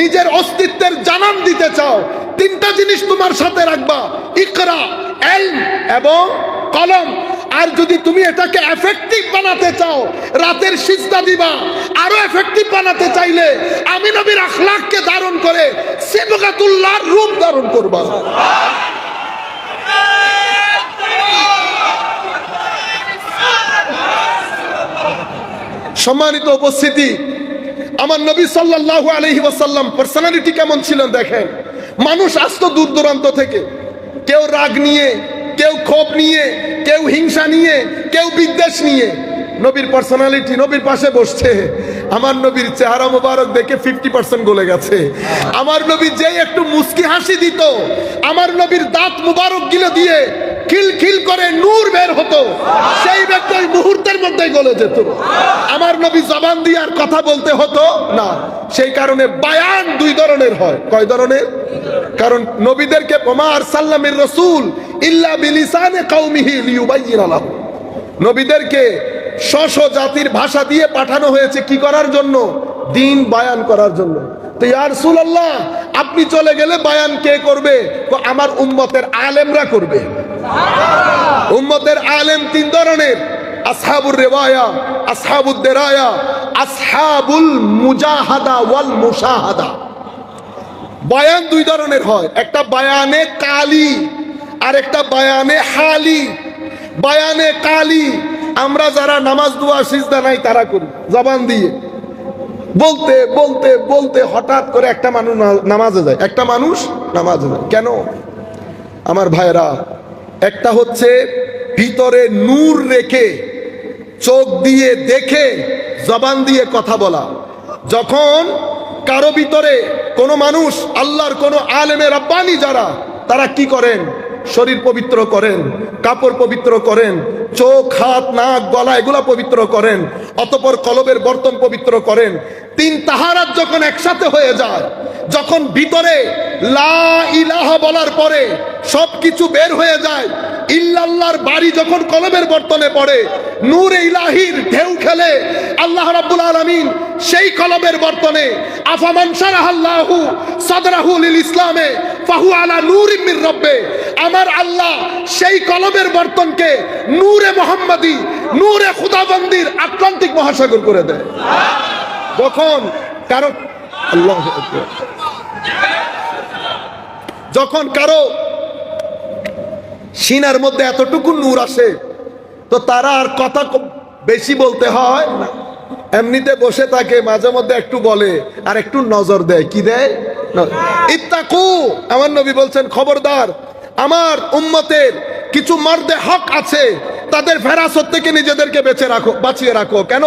Speaker 2: নিজের অস্তিত্বের জানান দিতে চাও, তিনটা জিনিস তোমার সাথে রাখবা, ইকরা, এলম এবং কলম। আর যদি তুমি এটাকে এফেক্টিভ বানাতে চাও, রাতের সিজদা দিবা। আরো এফেক্টিভ বানাতে চাইলে আমি নবীর আখলাককে ধারণ করে সিবগাতুল্লাহর রূপ ধারণ করবা। সম্মানিত উপস্থিতি, আমার নবী সাল্লাল্লাহু আলাইহি ওয়াসাল্লাম পার্সোনালিটি কেমন ছিলেন দেখেন। মানুষ আসতো দূর দূরান্ত থেকে, কেউ রাগ নিয়ে, কেউ ক্ষোভ নিয়ে, কেউ হিংসা নিয়ে, কেউ বিদ্বেষ নিয়ে। নবীর পার্সোনালিটি, নবীর পাশে বসছে, আমার নবীর চেহারা মুবারক দেখে 50% গলে গেছে। আমার নবী যেই একটু মুস্কি হাসি দিত, আমার নবীর দাঁত মুবারক গিলে দিয়ে খিলখিল করে নূর বের হতো, সেই ব্যক্তি ওই মুহূর্তের মধ্যেই গলে যেত। আমার নবী জবান দিয়ে আর কথা বলতে হতো না। সেই কারণে বায়ান দুই ধরনের হয়। কয় ধরনের? কারণ নবীদেরকে ওমা আরসালনামির রাসূল ইল্লা বিলিসানে কওমিহি লিয়ুবাইয়িনা লাহুম, নবীদেরকে স্ব জাতির ভাষা দিয়ে পাঠানো হয়েছে কি করার জন্য? দ্বীন বায়ান করার জন্য। তো ইয়া রাসূলুল্লাহ, আপনি চলে গেলে বায়ান কে করবে? তো আমার উম্মতের আলেমরা করবে। উম্মতের আলেম তিন ধরনের: আসহাবুর রিওয়ায়া, আসহাবুদ দিরায়া, আসহাবুল মুজাহাদা ওয়াল মুশাহাদা। বায়ান দুই ধরনের হয়, একটা বায়ানে কালি আর একটা বায়ানে হালি। বায়ানে কালি আমরা যারা নামাজ দোয়া সিজদা নাই তারা করি, জবান দিয়ে বলতে বলতে বলতে হঠাৎ করে একটা মানুষ নামাজে যায়, একটা মানুষ নামাজে যায়। কেন আমার ভাইরা? একটা হচ্ছে ভিতরে নূর রেখে চোখ দিয়ে দেখে জবান দিয়ে কথা বলা। যখন কারো ভিতরে কোনো মানুষ, আল্লাহর কোনো আলেমে রাব্বানি যারা, তারা কি করেন? শরীর পবিত্র করেন, কাপড় পবিত্র করেন, চোখ, হাত, নাক, গলা এগুলা পবিত্র করেন, অতঃপর কলবের বর্তন পবিত্র করেন। তিন তাহারাত যখন একসাথে হয়ে যায়, যখন ভিতরে লা ইলাহা বলার পরে সবকিছু বের হয়ে যায়, ইল্লাল্লাহর বাড়ি যখন কলবের বর্তনে পড়ে, নূরে ইলাহির ঢেউ খেলে, আল্লাহ রাব্বুল আলামিন সেই কলবের বর্তনে আফামান শারাহাল্লাহু সাদরাহু লিল ইসলামে ফাহু আলা নূরিম মির রাব্বে, আমার আল্লাহ সেই কলবের বর্তনকে নূরে মুহাম্মাদি, নূরে খুদাবন্দির আটলান্টিক মহাসাগর করে দেয়। যখন কারো আল্লাহু আকবার, যখন কারো সিনার মধ্যে এতটুকু নূর আসে, তো তারা আর কথা বেশি বলতে হয় না, এমনিতে বসে থাকে, মাঝে মধ্যে একটু বলে আর একটু নজর দেয়। কি দেয়? ইত্তাকু। আমার নবী বলছেন, খবরদার, আমার উম্মতের কিছু মর্দে হক আছে, তাদের ফেরাসত থেকে নিজেদেরকে বাঁচিয়ে রাখো। কেন?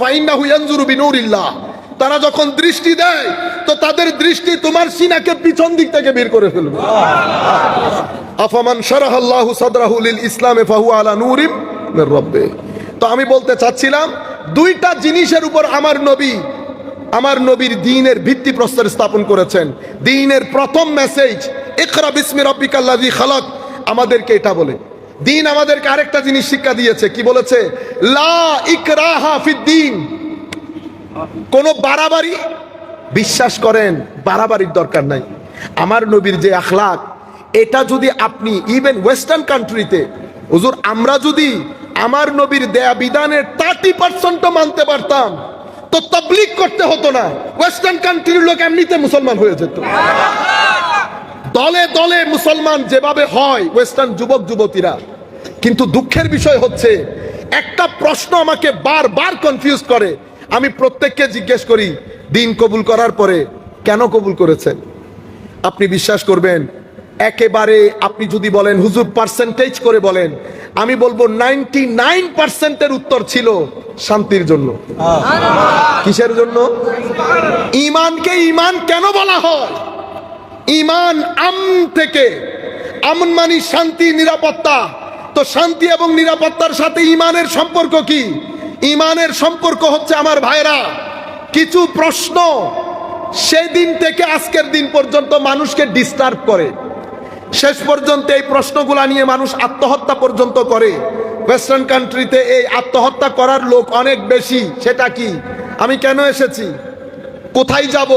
Speaker 2: ফাইন্নাহু ইয়ানজুরু বিনূরিল্লাহ, তারা যখন দৃষ্টি দেয় তো তাদের দৃষ্টি তোমার সিনাকে পিছন দিক থেকে বের করে ফেলবে। আফামান শারাহাল্লাহু সাদরাহু লিল ইসলামে ফাহু আলা নূরিম মির রাব্বে। তো আমি বলতে চাচ্ছিলাম, দুইটা জিনিসের উপর আমার নবীর দ্বীনের ভিত্তিপ্রস্তর স্থাপন করেছেন। দ্বীনের প্রথম মেসেজ ইকরা বিসমি রাব্বিকাল্লাযী খালাক আমাদেরকে এটা বলে। দ্বীন আমাদেরকে আরেকটা জিনিস শিক্ষা দিয়েছে। কি বলেছে? লা ইকরাহা ফিদ্দীন। কোন বাড়াবাড়ি, বিশ্বাস করেন বাড়াবাড়ির দরকার নাই। আমার নবীর যে আখলাক, এটা যদি আপনি ইভেন ওয়েস্টার্ন কান্ট্রিতে, হুজুর আমরা যদি আমার নবীর দেয়া বিধানের 30% মানতে পারতাম তো তাবলীগ করতে হতো না। ওয়েস্টার্ন কান্ট্রির লোক এমনিতে মুসলমান হয়ে যেত। দলে দলে মুসলমান যেভাবে হয় ওয়েস্টার্ন যুবক যুবতীরা। কিন্তু দুঃখের বিষয় হচ্ছে, একটা প্রশ্ন আমাকে বারবার কনফিউজ করে। আমি প্রত্যেককে জিজ্ঞেস করি, দ্বীন কবুল করার পরে কেন কবুল করেছেন? আপনি বিশ্বাস করবেন, একেবারে আপনি যদি বলেন হুজুর পার্সেন্টেজ করে বলেন, আমি বলবো 99%-এর উত্তর ছিল শান্তির জন্য। কিসের জন্য? ঈমানকে ঈমান কেন বলা হয়? ঈমান থেকে, আমন মানে শান্তি, নিরাপত্তা। তো শান্তি এবং নিরাপত্তার সাথে ঈমানের সম্পর্ক কি? ঈমানের সম্পর্ক হচ্ছে আমার ভাইরা, কিছু প্রশ্ন সেদিন থেকে আজকের দিন পর্যন্ত মানুষকে ডিস্টার্ব করে। শেষ পর্যন্ত এই প্রশ্নগুলা নিয়ে মানুষ আত্মহত্যা পর্যন্ত করে। ওয়েস্টার্ন কান্ট্রিতে এই আত্মহত্যা করার লোক অনেক বেশি। সেটা কি? আমি কেন এসেছি? কোথায় যাব?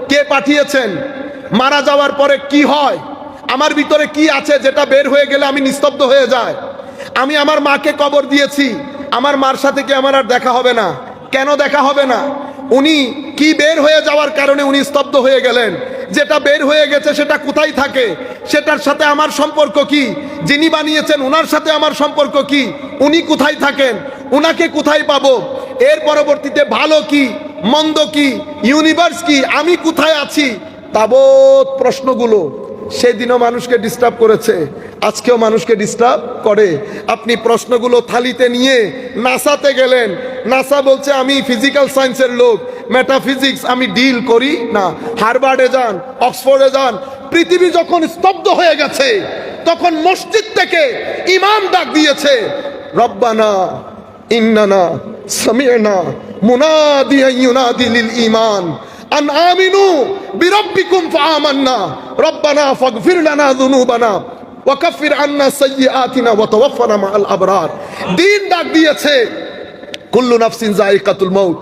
Speaker 2: কে পাঠিয়েছেন? মারা যাওয়ার পরে কি হয়? আমার ভিতরে কি আছে যেটা বের হয়ে গেলে আমি নিস্তব্ধ হয়ে যাই? আমি আমার মাকে কবর দিয়েছি, আমার মার সাথে কি আমার আর দেখা হবে না? কেন দেখা হবে না? উনি কি বের হয়ে যাওয়ার কারণে উনি স্তব্ধ হয়ে গেলেন? যেটা বের হয়ে গেছে সেটা কোথায় থাকে? সেটার সাথে আমার সম্পর্ক কি? যিনি বানিয়েছেন ওনার সাথে আমার সম্পর্ক কি? উনি কোথায় থাকেন? উনাকে কোথায় পাবো? এর পরবর্তীতে ভালো কি, মন্দ কি, ইউনিভার্স কি, আমি কোথায় আছি? তাবৎ প্রশ্নগুলো সেদিনও মানুষকে ডিস্টার্ব করেছে, আজকেও মানুষকে ডিস্টার্ব করে। আপনি প্রশ্নগুলো থালিতে নিয়ে নাসাতে গেলেন, নাসা বলছে আমি ফিজিক্যাল সায়েন্সের লোক, মেটাফিজিক্স আমি ডিল করি না। হার্ভার্ডে যান, অক্সফোর্ডে যান, পৃথিবী যখন স্তব্ধ হয়ে গেছে তখন মসজিদ থেকে ইমাম ডাক দিয়েছে, রব্বানা ইন্নানা সামি'না মুনাদিয়ান ইউনাদি লিল ঈমান আন আমিনু বিরাব্বিকুম ফাআমান্না রব্বানা ফাগফির লানা যুনুবানা ওয়া কাফির আন্না সাইয়্যাতিনা ওয়া তাওয়াফফানা মাআল আবরার। দিন ডাক দিয়েছে, কুল্লু নাফসিন যায়িকাতুল মাউত।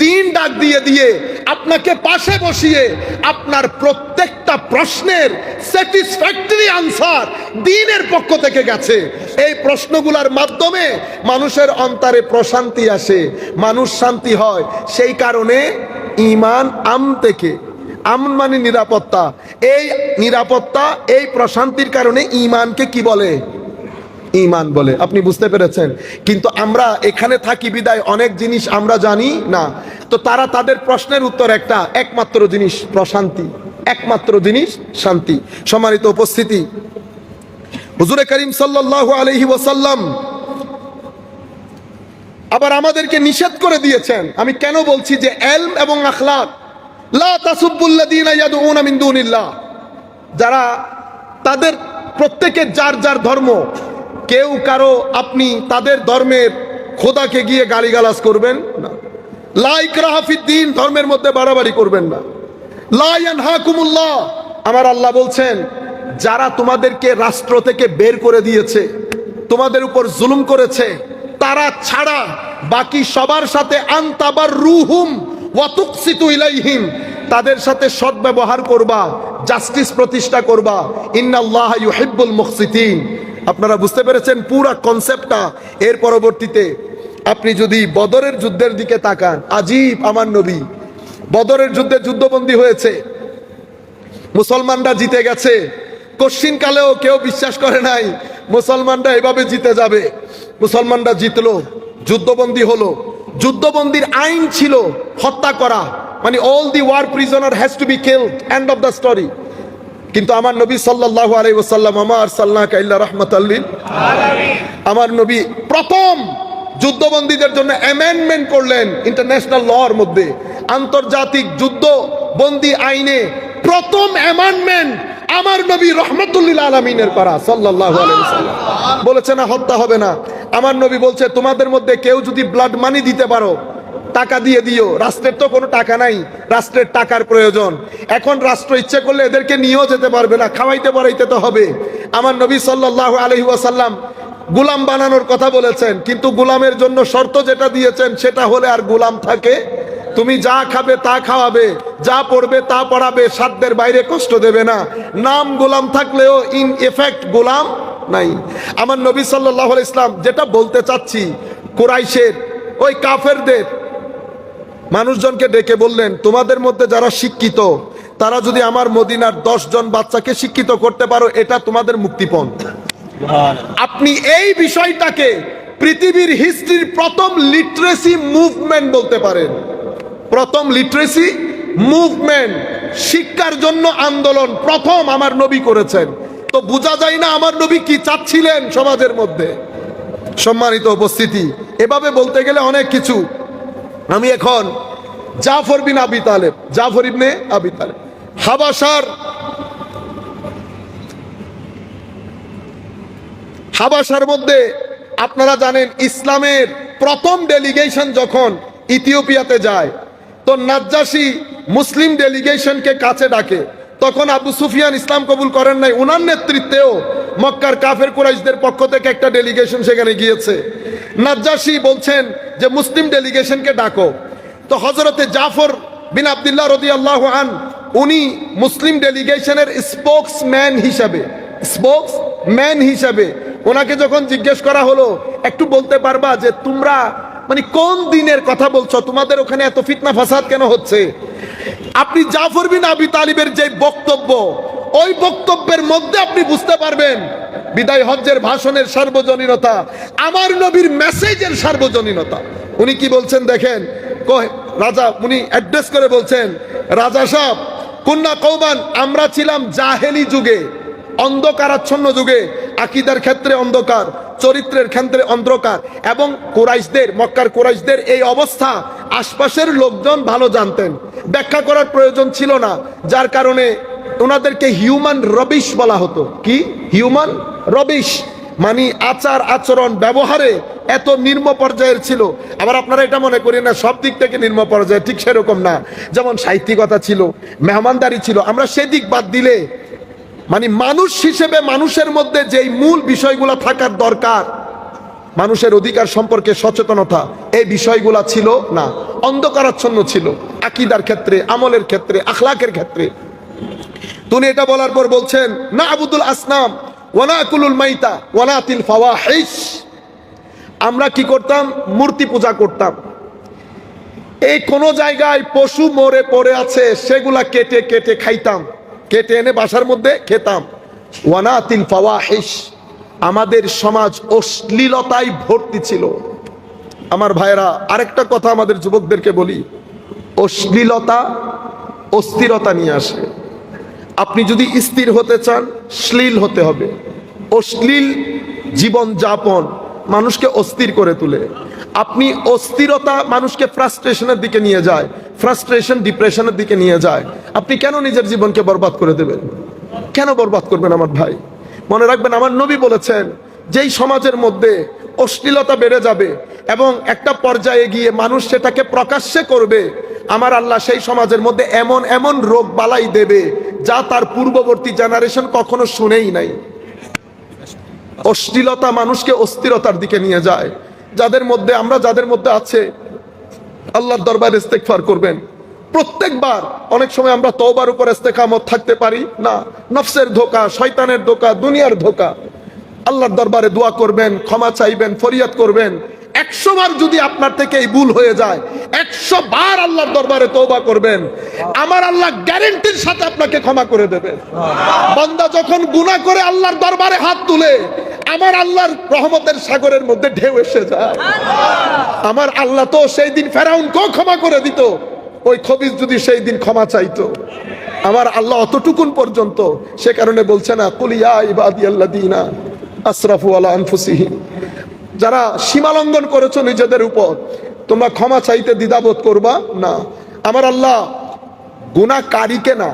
Speaker 2: দিন ডাক দিয়ে দিয়ে আপনাকে পাশে বসিয়ে আপনার প্রত্যেকটা প্রশ্নের স্যাটিসফ্যাক্টরি আনসার দ্বীনের পক্ষ থেকে গেছে। এই প্রশ্নগুলোর মাধ্যমে মানুষের অন্তরে প্রশান্তি আসে, মানুষ শান্তি হয়। সেই কারণে ঈমান থেকে আমন মানে নিরাপত্তা, এই নিরাপত্তা এই প্রশান্তির কারণে ঈমানকে কি বলে? ঈমান বলে। আপনি বুঝতে পেরেছেন? কিন্তু আমরা এখানে থাকি বিদায় অনেক জিনিস আমরা জানি না। তো তারা তাদের প্রশ্নের উত্তর একমাত্র জিনিস প্রশান্তি, একমাত্র জিনিস শান্তি। সম্মানিত উপস্থিতি, হুজুরে করিম সাল্লাল্লাহু আলাইহি ওয়াসাল্লাম আবার আমাদেরকে নিষেধ করে দিয়েছেন। আমি কেন বলছি যে ইলম এবং আখলাক, লা তাসুব্বুল্লাযীনা ইয়াদউনা মিন দুনিল্লাহ, যারা তাদের প্রত্যেকের যার যার ধর্ম, কেউ কারো আপনি তাদের ধর্মের খোদাকে গিয়ে গালিগালাজ করবেন না। লা ইকরাহা ফিদ্দীন, ধর্মের মধ্যে বাড়াবাড়ি করবেন না। লা ইয়ানহাকুমুল্লাহ, আমার আল্লাহ বলছেন যারা তোমাদেরকে রাষ্ট্র থেকে বের করে দিয়েছে, তোমাদের উপর জুলুম করেছে, তারা ছাড়া বাকি সবার সাথে আনতাবার রুহুম ওয়া তুকসিতু ইলাইহিম, তাদের সাথে সদ্ব্যবহার করবা, জাস্টিস প্রতিষ্ঠা করবা। ইন্নাল্লাহা ইউহিব্বুল মুকসিতিন। আপনারা বুঝতে পেরেছেন পুরা কনসেপ্টটা? এর পরবর্তীতে আপনি যদি বদরের যুদ্ধের দিকে তাকান, আজীব, আমার নবী বদরের যুদ্ধে যুদ্ধবন্দী হয়েছে, মুসলমানরা জিতে গেছে। কশ্চিন কালেও কেউ বিশ্বাস করে নাই মুসলমানরা এভাবে জিতে যাবে। মুসলমানরা জিতলো, যুদ্ধবন্দী হলো। যুদ্ধবন্দীর আইন ছিল হত্যা করা, মানে all the war prisoner has to be killed, end of the story. কিন্তু আমার নবী সাল্লাল্লাহু আলাইহি ওয়াসাল্লাম, আমা আরসালনাকা ইল্লা রাহমাতাল লিল আলামিন, আমার নবী প্রথম যুদ্ধবন্দীদের জন্য অ্যামেন্ডমেন্ট করলেন ইন্টারন্যাশনাল লর মধ্যে, আন্তর্জাতিক যুদ্ধবন্দী আইনে প্রথম অ্যামেন্ডমেন্ট আমার নবী রহমাতুল লিল আলামিনের করা সাল্লাল্লাহু আলাইহি ওয়াসাল্লাম। বলেছে না হত্যা হবে না। আমার নবী বলছে তোমাদের মধ্যে কেউ যদি ব্লাড মানি দিতে পারো, টাকা দিয়ে দিও। রাষ্ট্রের তো কোনো টাকা নাই, রাষ্ট্রের টাকার প্রয়োজন। এখন রাষ্ট্র ইচ্ছে করলে এদেরকে নিয়েও যেতে পারবে না, খাওয়াইতে পড়াইতে তো হবে। আমার নবী সাল্লাল্লাহু আলাইহি ওয়াসাল্লাম গোলাম বানানোর কথা বলেছেন, কিন্তু গোলামের জন্য শর্ত যেটা দিয়েছেন সেটা হলে আর গোলাম থাকে, তুমি যা খাবে তা খাওয়াবে, যা পড়বে তা পড়াবে, সাধ্যের বাইরে কষ্ট দেবে না। নাম গোলাম থাকলেও ইন এফেক্ট গোলাম নাই। আমার নবী সাল্লাল্লাহু আলাইহি ওয়াসাল্লাম যেটা বলতে চাচ্ছি, কুরাইশের ওই কাফেরদের মানুষজনকে ডেকে বললেন, তোমাদের মধ্যে যারা শিক্ষিত তারা যদি আমার মদিনার 10 জন বাচ্চাকে শিক্ষিত করতে পারো, এটা তোমাদের মুক্তিপণ। আপনি এই বিষয়টাকে পৃথিবীর হিস্ট্রির প্রথম লিটারেসি মুভমেন্ট বলতে পারেন। প্রথম লিটারেসি মুভমেন্ট, শিক্ষার জন্য আন্দোলন প্রথম আমার নবী করেছেন। তো বোঝা যায় না আমার নবী কি চাচ্ছিলেন সমাজের মধ্যে। সম্মানিত উপস্থিতি, এভাবে বলতে গেলে অনেক কিছু। আমি এখন জাফর বিন আবি তালেব, জাফর ইবনে আবি তালেব, হাবাসার মধ্যে আপনারা জানেন ইসলামের প্রথম ডেলিগেশন যখন ইথিওপিয়াতে যায়, তো নাজ্জাশী মুসলিম ডেলিগেশনকে কাছে ডাকে। তখন আবু সুফিয়ান ইসলাম কবুল করেন নাই, ওনার নেতৃত্বেও মক্কার কাফের কুরাইশদের পক্ষ থেকে একটা ডেলিগেশন সেখানে গিয়েছে। নাজ্জাশী বলছেন যে মুসলিম ডেলিগেশনকে ডাকো। তো হযরতে জাফর বিন আব্দুল্লাহ রাদিয়াল্লাহু আন, উনি মুসলিম ডেলিগেশনের স্পোক্সম্যান হিসাবে ওনাকে যখন জিজ্ঞেস করা হলো, একটু বলতে পারবা যে তোমরা মানে কোন দিনের কথা বলছো, তোমাদের ওখানে এত ফিতনা ফাসাদ কেন হচ্ছে? আপনি জাফর বিন আবি তালিবের যে বক্তব্য, ওই বক্তব্যের মধ্যে আপনি বুঝতে পারবেন বিদায় হজ্জের ভাষণের সার্বজনীনতা, আমার নবীর মেসেজের সার্বজনীনতা। উনি কি বলছেন দেখেন, রাজা উনি অ্যাড্রেস করে বলছেন, রাজা সাহেব, কুন্না কওমান, আমরা ছিলাম জাহেলি যুগে, অন্ধকারাচ্ছন্ন যুগে, আকীদার ক্ষেত্রে অন্ধকার, চরিত্রের ক্ষেত্রে অন্ধকার। এবং কুরাইশদের, মক্কার কুরাইশদের এই অবস্থা আশপাশের লোকজন ভালো জানতেন, ব্যাখ্যা করার প্রয়োজন ছিল না। যার কারণে ওনাদেরকে হিউম্যান রবিশ বলা হতো। কি? হিউম্যান রবিশ, মানে আচার আচরণ ব্যবহারে এত নিম্ন পর্যায়ের ছিল। আবার আপনারা এটা মনে করেন না সব দিক থেকে নিম্ন পর্যায়ে, ঠিক সেরকম না। যেমন সাহিত্যিকতা ছিল, মেহমানদারি ছিল, আমরা সেদিক বাদ দিলে মানে মানুষ হিসেবে মানুষের মধ্যে যেই মূল বিষয়গুলো থাকার দরকার, মানুষের অধিকার সম্পর্কে সচেতনতা, এই বিষয়গুলো ছিল না, অন্ধকারাচ্ছন্ন ছিল আকীদার ক্ষেত্রে, আমলের ক্ষেত্রে, আখলাকের ক্ষেত্রে। তুমি এটা বলার পর বলছেন না আবুদুল আসনাম ওয়ানাকুলুল মাইতা ওয়ানাতিল ফাওয়াহিশ, আমরা কি করতাম? মূর্তি পূজা করতাম। এই কোন জায়গায় পশু মরে পড়ে আছে সেগুলা কেটে কেটে খাইতাম, কেটে এনে বাসার মধ্যে খেতাম। ওয়ানাতিল ফাওয়াহিশ, আমাদের সমাজ অশ্লীলতায় ভর্তি ছিল। আমার ভাইরা, আরেকটা কথা আমাদের যুবকদেরকে বলি, অশ্লীলতা অস্থিরতা নিয়ে আসে। আপনি যদি স্থির হতে চান, শ্লীল হতে হবে। অশ্লীল জীবন যাপন মানুষকে অস্থির করে তোলে। আপনি অস্থিরতা মানুষকে ফ্রাস্ট্রেশনের দিকে নিয়ে যায়, ফ্রাস্ট্রেশন ডিপ্রেশনের দিকে নিয়ে যায়। আপনি কেন নিজের জীবনকে বরবাদ করে দেবেন? কেন বরবাদ করবেন আমার ভাই? মনে রাখবেন, আমার নবী বলেছেন, যেই সমাজের মধ্যে অশ্লীলতা বেড়ে যাবে এবং একটা পর্যায়ে গিয়ে মানুষ সেটাকে প্রকাশ্যে করবে, আমার আল্লাহ সেই সমাজের মধ্যে এমন এমন রোগ বালাই দেবে যা তার পূর্ববর্তী জেনারেশন কখনো শুনেই নাই। অশ্লীলতা মানুষকে অস্থিরতার দিকে নিয়ে যায়। যাদের মধ্যে আছে, আল্লাহর দরবারে ইস্তেগফার করবেন প্রত্যেকবার। অনেক সময় আমরা তওবার উপর ইস্তেকামত থাকতে পারি না, নফসের ধোঁকা, শয়তানের ধোঁকা, দুনিয়ার ধোঁকা। আল্লাহর দরবারে দোয়া করবেন, ক্ষমা চাইবেন, ফরিয়াদ করবেন। 100 বার যদি আপনার থেকে এই ভুল হয়ে যায়, 100 বার আল্লাহর দরবারে তওবা করবেন, আমার আল্লাহ গ্যারান্টির সাথে আপনাকে ক্ষমা করে দেবেন। বান্দা যখন গুনাহ করে আল্লাহর দরবারে হাত তুলে, আমার আল্লাহর রহমতের সাগরের মধ্যে ঢেউ এসে যায়। আমার আল্লাহ তো সেই দিন ফেরাউনকেও ক্ষমা করে দিত, ওই খবিস যদি সেই দিন ক্ষমা চাইতো। আমার আল্লাহ অতটুকুন পর্যন্ত, সে কারণে বলছে না, কুল ইয়া ইবাদিয়াল্লাযীনা আসরাফু আলা আনফুসিহিম, যারা সীমালঙ্ঘন করেছো নিজেদের উপর, তোমরা ক্ষমা চাইতে দ্বিধাবোধ করবা না। আমার আল্লাহ গুনাহকারীকে না,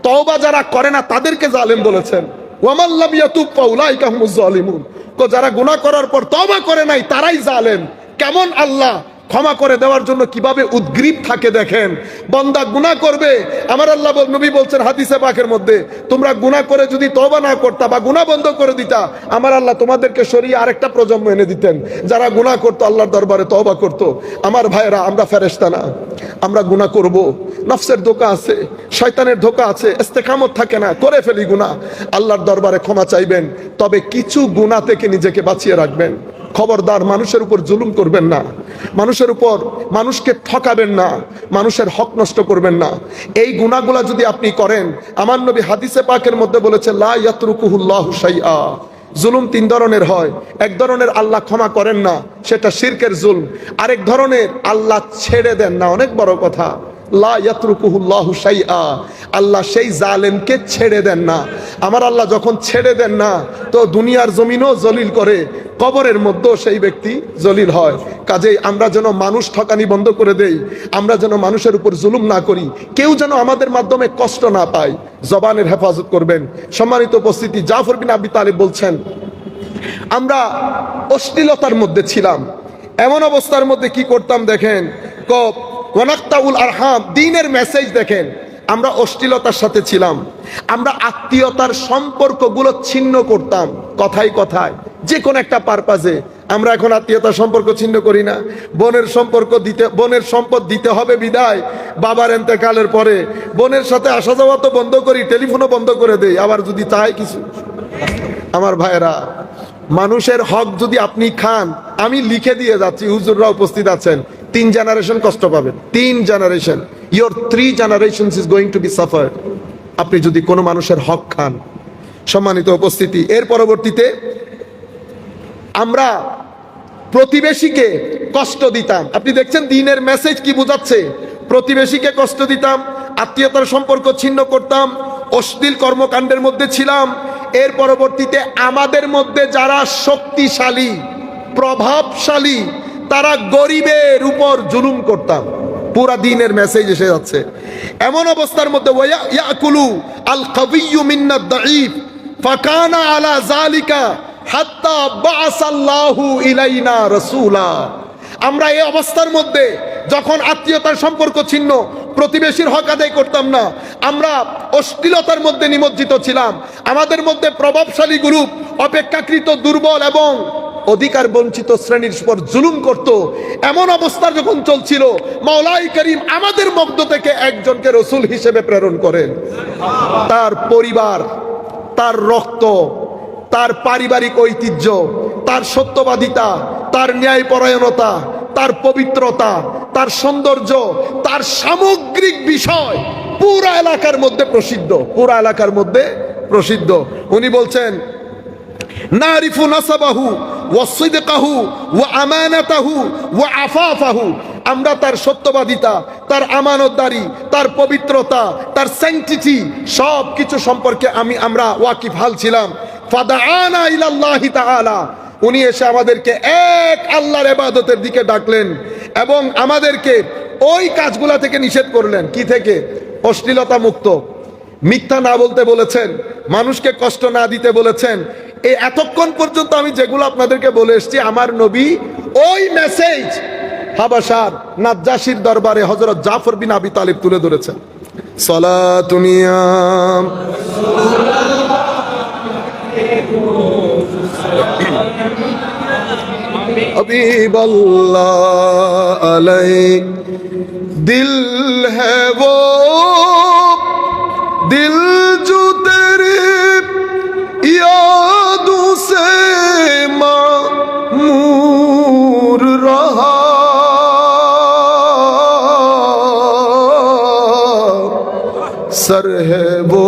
Speaker 2: তওবা যারা করে না তাদেরকে জালেম বলেছেন। ওয়ামান লাম ইয়াতুব ফাউলাইকা হুমুজ জালিমুন, তো যারা গুনাহ করার পর তওবা করে নাই তারাই জালেম। কেমন আল্লাহ ক্ষমা করে দেওয়ার জন্য কিভাবে উদ্গ্রীব থাকে দেখেন। বান্দা গুনাহ করবে, আমার আল্লাহ নবী বলছেন হাদিসে পাকের মধ্যে, তোমরা গুনাহ করে যদি তওবা না করতা বা গুনাহ বন্ধ করে দিতা, আমার আল্লাহ তোমাদেরকে সরিয়ে আরেকটা প্রজন্ম এনে দিতেন যারা গুনাহ করতো, আল্লাহর দরবারে তওবা করতো। আমার ভাইয়েরা, আমরা ফেরেশতা না, আমরা গুনাহ করব। নফসের ধোঁকা আছে, শয়তানের ধোঁকা আছে, ইস্তেকামত থাকে না, করে ফেলি গুনাহ। আল্লাহর দরবারে ক্ষমা চাইবেন, তবে কিছু গুনাহ থেকে নিজেকে বাঁচিয়ে রাখবেন। খবরদার মানুষের উপর জুলুম করবেন না, মানুষের উপর মানুষকে ঠকাবেন না, মানুষের হক নষ্ট করবেন না। এই গুনাহগুলা যদি আপনি করেন, আমার নবী হাদিসে পাকের মধ্যে বলেছে, লা ইয়াতরুকুহুল্লাহু শাইআ। জুলুম 3 ধরনের হয়। এক ধরনের আল্লাহ ক্ষমা করেন না, সেটা শিরকের জুলম। আরেক ধরনের আল্লাহ ছেড়ে দেন না, অনেক বড় কথা। লা ইয়াতরুকুহুল্লাহু শাইআ, আল্লাহ সেই জালেমকে ছেড়ে দেন না। আমার আল্লাহ যখন ছেড়ে দেন না, তো দুনিয়ার জমিনও জলিল করে, কবরের মধ্যেও সেই ব্যক্তি জলিল হয়। কাজেই আমরা যেন মানুষ ঠকানি বন্ধ করে দেই, আমরা যেন মানুষের উপর জুলুম না করি, কেউ যেন আমাদের মাধ্যমে কষ্ট না পায়, জবানের হেফাজত করবেন। সম্মানিত উপস্থিতি, জাফর বিন আবি তালিব বলছেন, আমরা অশ্লীলতার মধ্যে ছিলাম। এমন অবস্থার মধ্যে কি করতাম দেখেন, ওয়ানাক্তাউল আরহাম, দ্বীনের মেসেজ দেখেন। আমরা অশ্লীলতার সাথে ছিলাম, আমরা আত্মীয়তার সম্পর্কগুলো ছিন্ন করতাম কথায় কথায়, যে কোনো একটা পারপাজে। আমরা এখন আত্মীয়তার সম্পর্ক ছিন্ন করি না। বোনের সম্পদ দিতে হবে বিদায়, বাবার এতেকালের পরে বোনের সাথে আসা যাওয়া তো বন্ধ করি, টেলিফোনও বন্ধ করে দেই, আবার যদি চায় কিছু। আমার ভাইয়েরা, মানুষের হক যদি আপনি খান, আমি লিখে দিয়ে যাচ্ছি, হুজুররা উপস্থিত আছেন, 3 জেনারেশন কষ্ট পাবেন। 3 generation, your 3 generations is going to be suffered, আপনি যদি কোনো মানুষের হক খান। সম্মানিত উপস্থিতি, এর পরবর্তীতে আমরা প্রতিবেশীকে কষ্ট দিতাম। আপনি দেখছেন দ্বীনের মেসেজ কি বোঝাচ্ছে। প্রতিবেশীকে কষ্ট দিতাম, আত্মীয়তার সম্পর্ক ছিন্ন করতাম, অশ্লীল কর্মকাণ্ডের মধ্যে ছিলাম। এর পরবর্তীতে আমাদের মধ্যে যারা শক্তিশালী, প্রভাবশালী, তারা গরিবের উপর জুলুম করতাম। পুরা দিনের মেসেজ এসে যাচ্ছে। এমন অবস্থার মধ্যে ইয়াকুলু আল কাবিয়্যু মিন্নাদ দাঈফ ফাকানা আলা যালিকা হাত্তা বাআসাল্লাহু ইলাইনা রাসূলা। আমরা এই অবস্থার মধ্যে যখন আত্মীয়তার সম্পর্ক ছিন্ন, প্রতিবেশীর হক আদায় করতাম না, আমরা অশ্লীলতার মধ্যে নিমজ্জিত ছিলাম, আমাদের মধ্যে প্রভাবশালী গ্রুপ অপেক্ষাকৃত দুর্বল এবং অধিকার বঞ্চিত শ্রেণীর উপর জুলুম করত, এমন অবস্থা যখন চলছিল, মাওলাই করিম আমাদের মধ্য থেকে একজনকে রসুল হিসেবে প্রেরণ করেন। তার পরিবার, তার রক্ত, তার পারিবারিক ঐতিহ্য, তার সত্যবাদিতা, তার ন্যায়পরায়ণতা, তার পবিত্রতা, তার সৌন্দর্য, তার সামগ্রিক বিষয় পুরা এলাকার মধ্যে প্রসিদ্ধ, পুরা এলাকার মধ্যে প্রসিদ্ধ। উনি বলছেন নারিফু নাসাবাহু ওয়া সিদকাহু ওয়া আমানাতাহু ওয়া আফাফাহু, আমরা তার সত্যবাদিতা, তার আমানতদারি, তার পবিত্রতা, তার স্যাংটিটি সব কিছু সম্পর্কে আমরা ওয়াকিফহাল ছিলাম। ফাদাআনা ইলাল্লাহি তাআলা, উনি এসে আমাদেরকে এক আল্লাহর ইবাদতের দিকে ডাকলেন এবং আমাদেরকে ওই কাজগুলা থেকে নিষেধ করলেন। কি থেকে? অশ্লীলতা মুক্ত, মিথ্যা না বলতে বলেছেন, মানুষকে কষ্ট না দিতে বলেছেন। এই এতক্ষণ পর্যন্ত আমি যেগুলো আপনাদেরকে বলে এসেছি, আমার নবী ওই মেসেজ হাবাসার নাজ্জাশীর দরবারে হযরত জাফর বিন আবি তালিব তুলে ধরেছেন। সালাতুনিয়া हबीबल्लाह अलैहि दिल है वो दिल जो तेरे यादों से मामूर रहा, सर है वो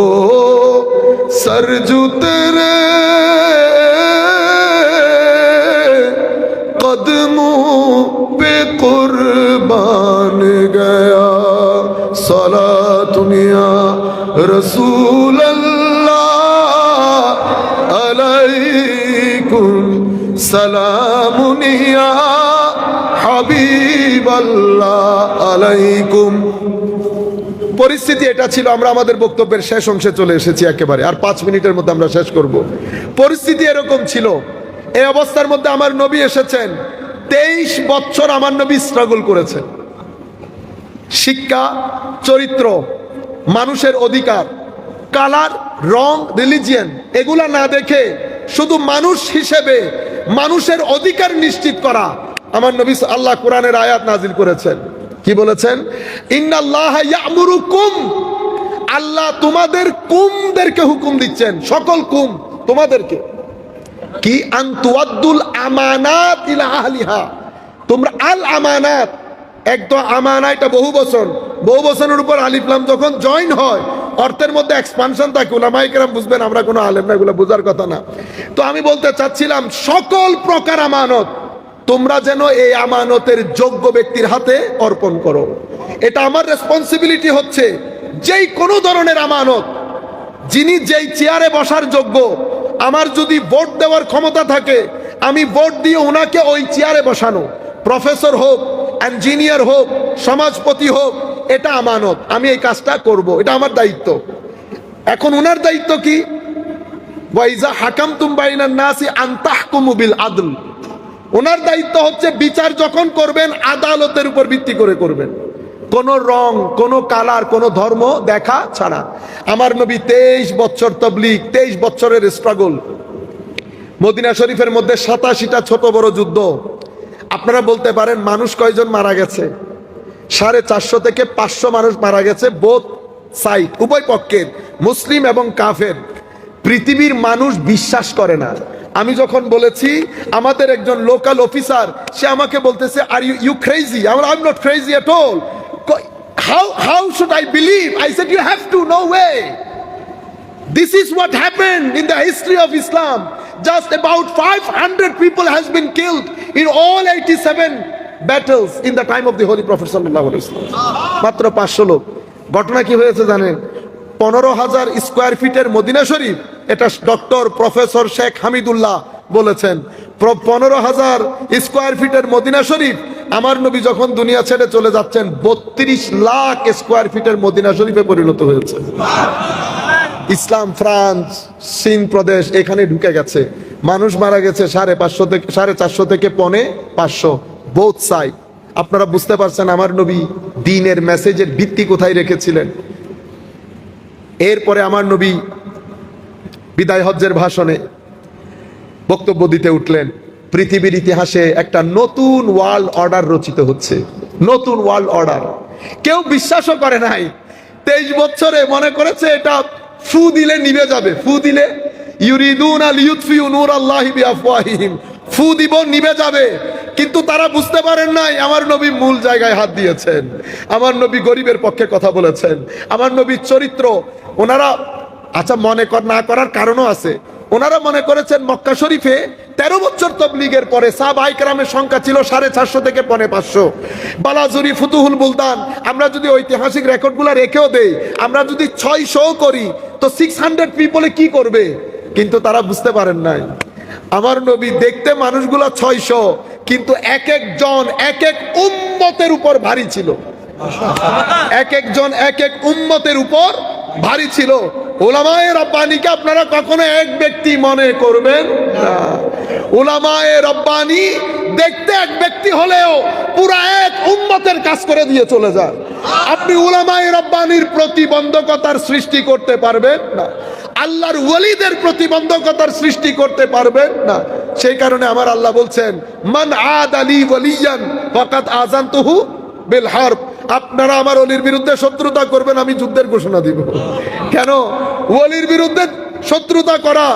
Speaker 2: सर जो तेरे कदमों पे कुर्बान गया। सलातुनिया रसूल अल्लाह अलैकुम सलामुनिया हबीब अल्लाह अलैकुम। পরিস্থিতি এটা ছিল। আমরা আমাদের বক্তব্যের শেষ অংশে চলে এসেছি একেবারে, আর 5 মিনিটের মধ্যে আমরা শেষ করব। পরিস্থিতি এরকম ছিল। এই অবস্থার মধ্যে আমার নবী এসেছেন। 23 বছর আমার নবী স্ট্রাগল করেছেন। শিক্ষা, চরিত্র, মানুষের অধিকার, কালার, রং, রিলিজিয়ন এগুলা না দেখে শুধু মানুষ হিসেবে মানুষের অধিকার নিশ্চিত করা আমার নবী। আল্লাহ কোরআনের আয়াত নাজিল করেছেন, কি বলেছেন? ইন্নাল্লাহা ইয়া'মুরুকুম, আল্লাহ তোমাদের কুমদেরকে হুকুম দিচ্ছেন, সকল কুম তোমাদেরকে, কি আনতুয়াদ্দুল আমানাত ইলা আহলিহা, তোমরা আল আমানাত, একদম আমানা এটা বহু বচনের উপর আলিফ লাম যখন জয়েন হয় অর্থের মধ্যে এক্সপানশন থাকে। উলামায়ে কেরাম বুঝবেন, আমরা কোনো আলেম না, এগুলো বোঝার কথা না। তো আমি বলতে চাচ্ছিলাম সকল প্রকার আমানত তোমরা যেন এই আমানতের যোগ্য ব্যক্তির হাতে অর্পণ করো। এটা আমার রেসপন্সিবিলিটি হচ্ছে। যেই কোনো ধরনের আমানত, যিনি যেই চেয়ারে বসার যোগ্য, আমার যদি ভোট দেওয়ার ক্ষমতা থাকে, আমি ভোট দিয়ে ওনাকে ওই চেয়ারে বসানো, প্রফেসর হোক, ইঞ্জিনিয়ার হোক, সমাজপতি হোক, এটা আমানত। আমি এই কাজটা করব, এটা আমার দায়িত্ব। এখন ওনার দায়িত্ব কি? ওয়াইজা হাকামতুম বাইনান নাসি আন তাহকুমু বিল আদল, ওনার দায়িত্ব হচ্ছে বিচার যখন করবেন আদালতের উপর ভিত্তি করে করবেন, কোন রং, কোন কালার, কোন ধর্ম দেখা ছাড়া। আমার নবী 23 বছর তবলিগ, 23 বছরের স্ট্রাগল। মদিনা শরীফের মধ্যে 87টা ছোট বড় যুদ্ধ। আপনারা বলতে পারেন মানুষ কয়জন মারা গেছে? 450 থেকে 500 মানুষ মারা গেছে, বোথ সাইড, উভয় পক্ষের, মুসলিম এবং কাফের। পৃথিবীর মানুষ বিশ্বাস করে না। আমি যখন বলেছি, আমাদের একজন লোকাল অফিসার, সে আমাকে বলতেছে, are you crazy? I am not crazy at all. How should I believe? I said, you have to, no way. This is what happened in the history of Islam. Just about 500 people has been killed in all 87 battles in the time of the Holy Prophet sallallahu alaihi wasallam. মাত্র 500 লোক। ঘটনা কি হয়েছে জানেন? 15,000 square ফিটের Medina শরীফ, এটা doctor professor Sheikh Hamidullah বলেছেন, 15,000 square ফিটের মদিনা শরীফ আমার নবী যখন দুনিয়া ছেড়ে চলে যাচ্ছেন 32 লাখ স্কোয়ার ফিটের মদিনা শরীফে পরিণত হয়েছে। ইসলাম ফ্রান্স চীন প্রদেশ এখানে ঢুকে গেছে। মানুষ মারা গেছে 550 থেকে 450 থেকে 550 বোথ সাইড। আপনারা বুঝতে পারছেন আমার নবী দ্বীনের মেসেজের ভিত্তি কোথায় রেখেছিলেন। এরপরে আমার নবী বিদায় হজ্জের ভাষণে বক্তব্য দিতে উঠলেন। পৃথিবীর ইতিহাসে একটা নতুন ওয়ার্ল্ড অর্ডার রচিত হচ্ছে, নতুন ওয়ার্ল্ড অর্ডার। কেউ বিশ্বাসও করে নাই। 23 বছরে মনে করেছে এটা ফু দিলে নিভে যাবে, ফু দিলে ইউরিদুনা লিইউতফিউ নূরাল্লাহি বিআফওয়াহিহিম, ফু দিব নিভে যাবে। কিন্তু তারা বুঝতে পারেন নাই আমার নবী মূল জায়গায় হাত দিয়েছেন। আমার নবী গরিবের পক্ষে কথা বলেছেন। আমার নবীর চরিত্র ওনারা আচ্ছা মনে না করার কারণও আছে। ওনারা মনে করেছেন মক্কা শরীফে 13 বছর তবলিগের পরে সাহাবায়ে কেরামের সংখ্যা ছিল 450 থেকে 550। বালাজুরি ফুতুহুল বুলদান আমরা যদি ঐতিহাসিক রেকর্ডগুলো রেখেও দেই, আমরা যদি 600 করি তো 600 পিপলে কি করবে। কিন্তু তারা বুঝতে পারেন নাই আমার নবী দেখতে মানুষগুলো 600, কিন্তু এক একজন এক এক উম্মতের উপর ভারী ছিল। এক একজন এক এক উম্মতের উপর ভারী ছিল। উলামায়ে রব্বানিকে আপনারা কখনো এক ব্যক্তি মনে করবেন না। উলামায়ে রব্বানি দেখতে এক ব্যক্তি হলেও পুরা এক উম্মতের কাজ করে দিয়ে চলে যান। আপনি উলামায়ে রব্বানির প্রতিবন্ধকতার সৃষ্টি করতে পারবেন না, আল্লাহর ওয়ালিদের প্রতিবন্ধকতার সৃষ্টি করতে পারবেন না। সেই কারণে আমার আল্লাহ বলছেন মান আদালি ওয়ালিয়ান ফাকাদ আযানতুহু বিল হারব। আপনারা আমার ওলির বিরুদ্ধে শত্রুতা করবেন, আমি যুদ্ধের ঘোষণা দিব। কেন? ওলির বিরুদ্ধে শত্রুতা করা,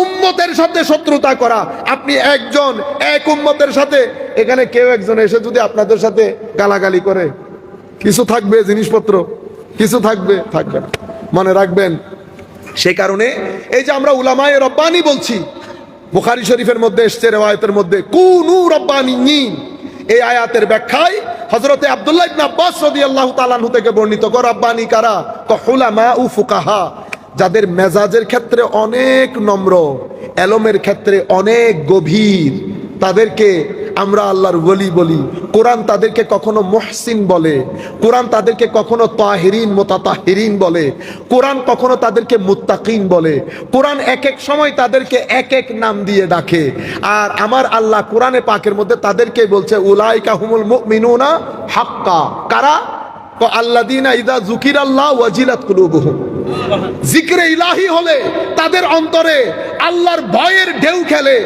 Speaker 2: উম্মতের সাথে শত্রুতা করা। আপনি একজন এক উম্মতের সাথে, এখানে কেউ একজন এসে যদি আপনাদের সাথে গালাগালি করে, কিছু থাকবে জিনিসপত্র, কিছু থাকবে থাকবে না, মনে রাখবেন। সেই কারণে এই যে আমরা উলামায়ে রব্বানি বলছি, বুখারী শরীফের মধ্যে এসছে রিওয়ায়াতের মধ্যে কুনু রব্বানিয়িন। এই আয়াতের ব্যাখ্যায় হযরতে আব্দুল্লাহ ইবনে আব্বাস রাদিয়াল্লাহু তাআলা আনহু থেকে বর্ণিত, রব্বানি কারা? উলামা ও ফুকাহা, যাদের মেজাজের ক্ষেত্রে অনেক নম্র, এলমের ক্ষেত্রে অনেক গভীর, তাদেরকে আমরা আল্লাহর ওলি বলি। কোরআন তাদেরকে কখনো মুহসিন বলে, কোরআন তাদেরকে কখনো তাহিরিন মুতাতাহিরিন বলে, কোরআন কখনো তাদেরকে মুত্তাকিন বলে। কোরআন এক এক সময় তাদেরকে এক এক নাম দিয়ে ডাকে। আর আমার আল্লাহ কোরআনে পাকের মধ্যে তাদেরকে বলছে উলাইকা হুমুল মুমিনুনা হাক্কা। কারা? আল্লাযীনা ইযা যুকিরাল্লাহ ওয়াজিলাত কুলুবুহুম। জিকরে ইলাহি হলে তাদের অন্তরে আল্লাহর ভয়ের ঢেউ খেলে।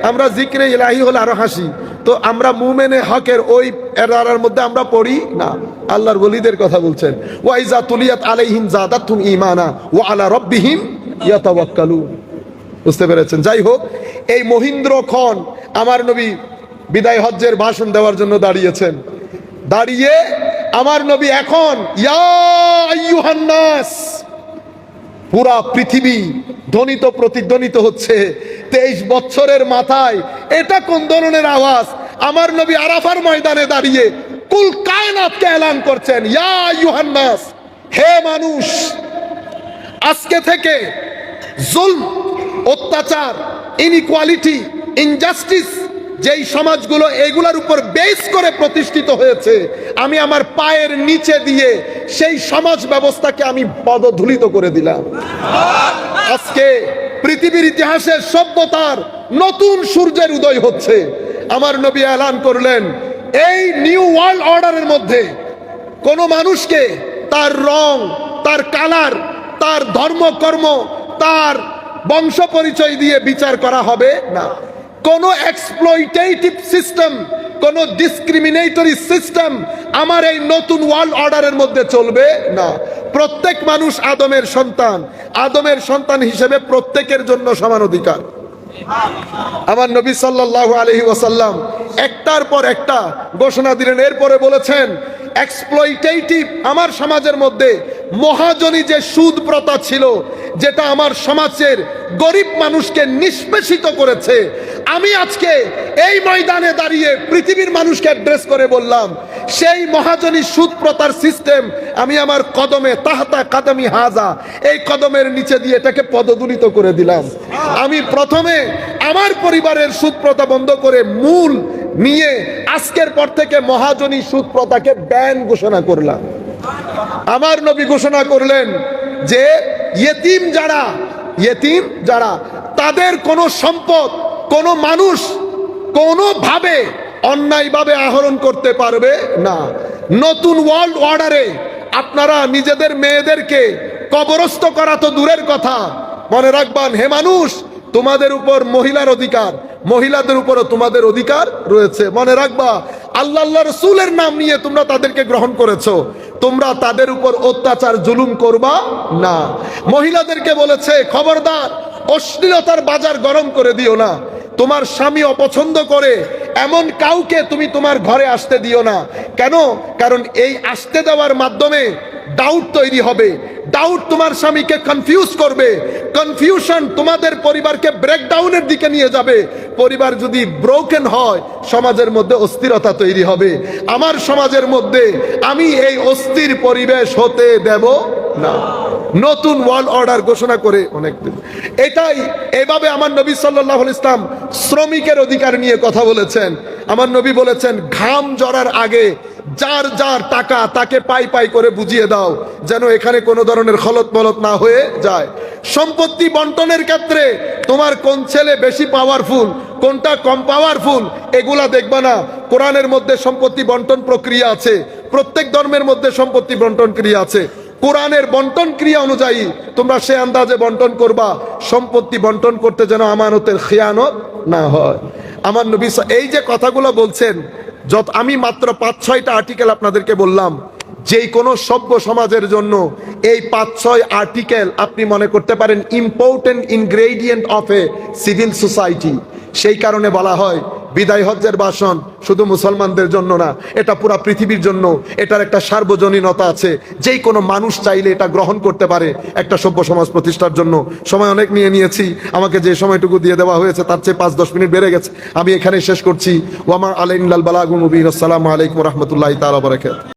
Speaker 2: আমরা জিকরে ইলাহি হলে আরো হাসি, তো আমরা মুমিনে হকের ওই এরার মধ্যে আমরা পড়ি না। আল্লাহর ওলিদের কথা বলছেন ওয়া ইযা তুলিয়াত আলাইহিম যাদাতুহুম ঈমানা ওয়া আলা রাব্বিহিম ইয়াতাওয়াক্কালুন। বুঝতে পেরেছেন? যাই হোক, এই মহিন্দ্রক্ষণ আমার নবী বিদায় হজ্জের ভাষণ দেওয়ার জন্য দাঁড়িয়েছেন। দাঁড়িয়ে আমার নবী এখন ইয়া আইয়ুহান নাস, পুরা পৃথিবী ধ্বনিত প্রতিধ্বনিত হচ্ছে। 23 বছরের মাথায় এটা কোন ধরনের আওয়াজ? আমার নবী আরাফার ময়দানে দাঁড়িয়ে কুল কায়নাতকে এলান করছেন ইয়া আইয়ুহান নাস, হে মানুষ, আজকে থেকে জুলম, অত্যাচার, ইনইকুয়ালিটি, ইনজাস্টিস যেই সমাজগুলো এগুলোর উপর বেস করে প্রতিষ্ঠিত হয়েছে, আমি আমার পায়ের নিচে দিয়ে সেই সমাজ ব্যবস্থাকে আমি পদধূলিত করে দিলাম। আজকে পৃথিবীর ইতিহাসে সভ্যতার নতুন সূর্যের উদয় হচ্ছে। আমার নবী এলান করলেন এই নিউ ওয়ার্ল্ড অর্ডারের মধ্যে কোন মানুষকে তার রং, তার কালার, তার ধর্মকর্ম, তার বংশ পরিচয় দিয়ে বিচার করা হবে না। কোন এক্সপ্লয়টেটিভ সিস্টেম, কোন ডিসক্রিমিনেটরি সিস্টেম আমার এই নতুন ওয়ার্ল্ড অর্ডারের মধ্যে চলবে না। প্রত্যেক মানুষ আদমের সন্তান, আদমের সন্তান হিসেবে প্রত্যেকের জন্য সমান অধিকার। আমার নবী সাল্লাল্লাহু আলাইহি ওয়াসাল্লাম একটার পর একটা ঘোষণা দিলেন। এরপরে বলেছেন এক্সপ্লয়টেটিভ, আমার সমাজের মধ্যে মহাজনী যে সুদ প্রথা ছিল, যেটা আমার সমাজের গরিব মানুষকে নিষ্পেষিত করেছে, আমি আজকে এই ময়দানে দাঁড়িয়ে পৃথিবীর মানুষকে অ্যাড্রেস করে বললাম সেই মহাজনী সুদ প্রথার সিস্টেম আমি আমার কদমে তাহতা কাদামি হাজা, এই কদমের নিচে দিয়ে এটাকে পদদলিত করে দিলাম। আমি প্রথমে আমার পরিবারের সুদ প্রথা বন্ধ করে মূল নিয়ে আজকের পর থেকে মহাজনী সুদ প্রথাকে ব্যান ঘোষণা করলাম। আমার নবী ঘোষণা করলেন যে ইয়েতিম যারা তাদের কোনো সম্পদ কোনো মানুষ কোনোভাবে অন্যায়ভাবে আহরণ করতে পারবে না। নতুন ওয়ার্ল্ড অর্ডারে আপনারা নিজেদের মেয়েদেরকে কবরস্থ করা তো দূরের কথা, মনে রাখবেন হে মানুষ, তোমাদের উপর মহিলার অধিকার, মহিলাদের উপরও তোমাদের অধিকার রয়েছে। মনে রাখবা আল্লাহ রসুলের নাম নিয়ে তোমরা তাদেরকে গ্রহণ করেছো, তোমরা তাদের উপর অত্যাচার জুলুম করবা না। মহিলাদেরকে বলেছে খবরদার অশ্লীলতার বাজার গরম করে দিও না। তোমার স্বামী অপছন্দ করে এমন কাউকে তুমি তোমার ঘরে আসতে দিও না। কেন? কারণ এই আসতে দেওয়ার মাধ্যমে ডাউট তৈরি হবে, ডাউট তোমার স্বামীকে কনফিউজ করবে, কনফিউশন তোমাদের পরিবারকে ব্রেকডাউনের দিকে নিয়ে যাবে। পরিবার যদি ব্রোকেন হয় সমাজের মধ্যে অস্থিরতা তৈরি হবে। আমার সমাজের মধ্যে আমি এই অস্থির পরিবেশ হতে দেব না। নতুন ওয়ার্ল্ড অর্ডার ঘোষণা করে অনেকদিন এটাই এভাবে আমার নবী সাল্লাল্লাহু আলাইহি ইসলাম শ্রমিকের অধিকার নিয়ে কথা বলেছেন। আমার নবী বলেছেন ঘাম ঝরার আগে যার যার টাকা তাকে পাই পাই করে বুঝিয়ে দাও, যেন এখানে কোনো ধরনের খলত মলত না হয়ে যায়। সম্পত্তি বন্টনের ক্ষেত্রে তোমার কোন ছেলে বেশি পাওয়ারফুল কোনটা কম পাওয়ারফুল এগুলা দেখবা না। কোরআনের মধ্যে সম্পত্তি বন্টন প্রক্রিয়া আছে, প্রত্যেক ধর্মের মধ্যে সম্পত্তি বন্টন ক্রিয়া আছে। কোরআনের বন্টন ক্রিয়া অনুযায়ী তোমরা সে আন্দাজে বন্টন করবা, সম্পত্তি বন্টন করতে যেন আমানতের খেয়ানত না হয়। আমার নবী এই যে কথাগুলো বলছেন, যত আমি মাত্র 5-6টা আর্টিকেল আপনাদেরকে বললাম, যেই কোনো সভ্য সমাজের জন্য এই 5-6 আর্টিকেল আপনি মনে করতে পারেন important ingredient of A civil society. সেই কারণে বলা হয় বিদায় হজ্জের ভাষণ শুধু মুসলমানদের জন্য না, এটা পুরা পৃথিবীর জন্য। এটার একটা সার্বজনীনতা আছে, যেই কোনো মানুষ চাইলে এটা গ্রহণ করতে পারে একটা সভ্য সমাজ প্রতিষ্ঠার জন্য। সময় অনেক নিয়েছি, আমাকে যে সময়টুকু দিয়ে দেওয়া হয়েছে তার চেয়ে 5-10 মিনিট বেড়ে গেছে। আমি এখানে শেষ করছি। ওয়ামা আলাইনাল বালাগুল মুবিন। আসসালামু আলাইকুম ওয়া রাহমাতুল্লাহি তাআলা ওয়া বারাকাতুহু।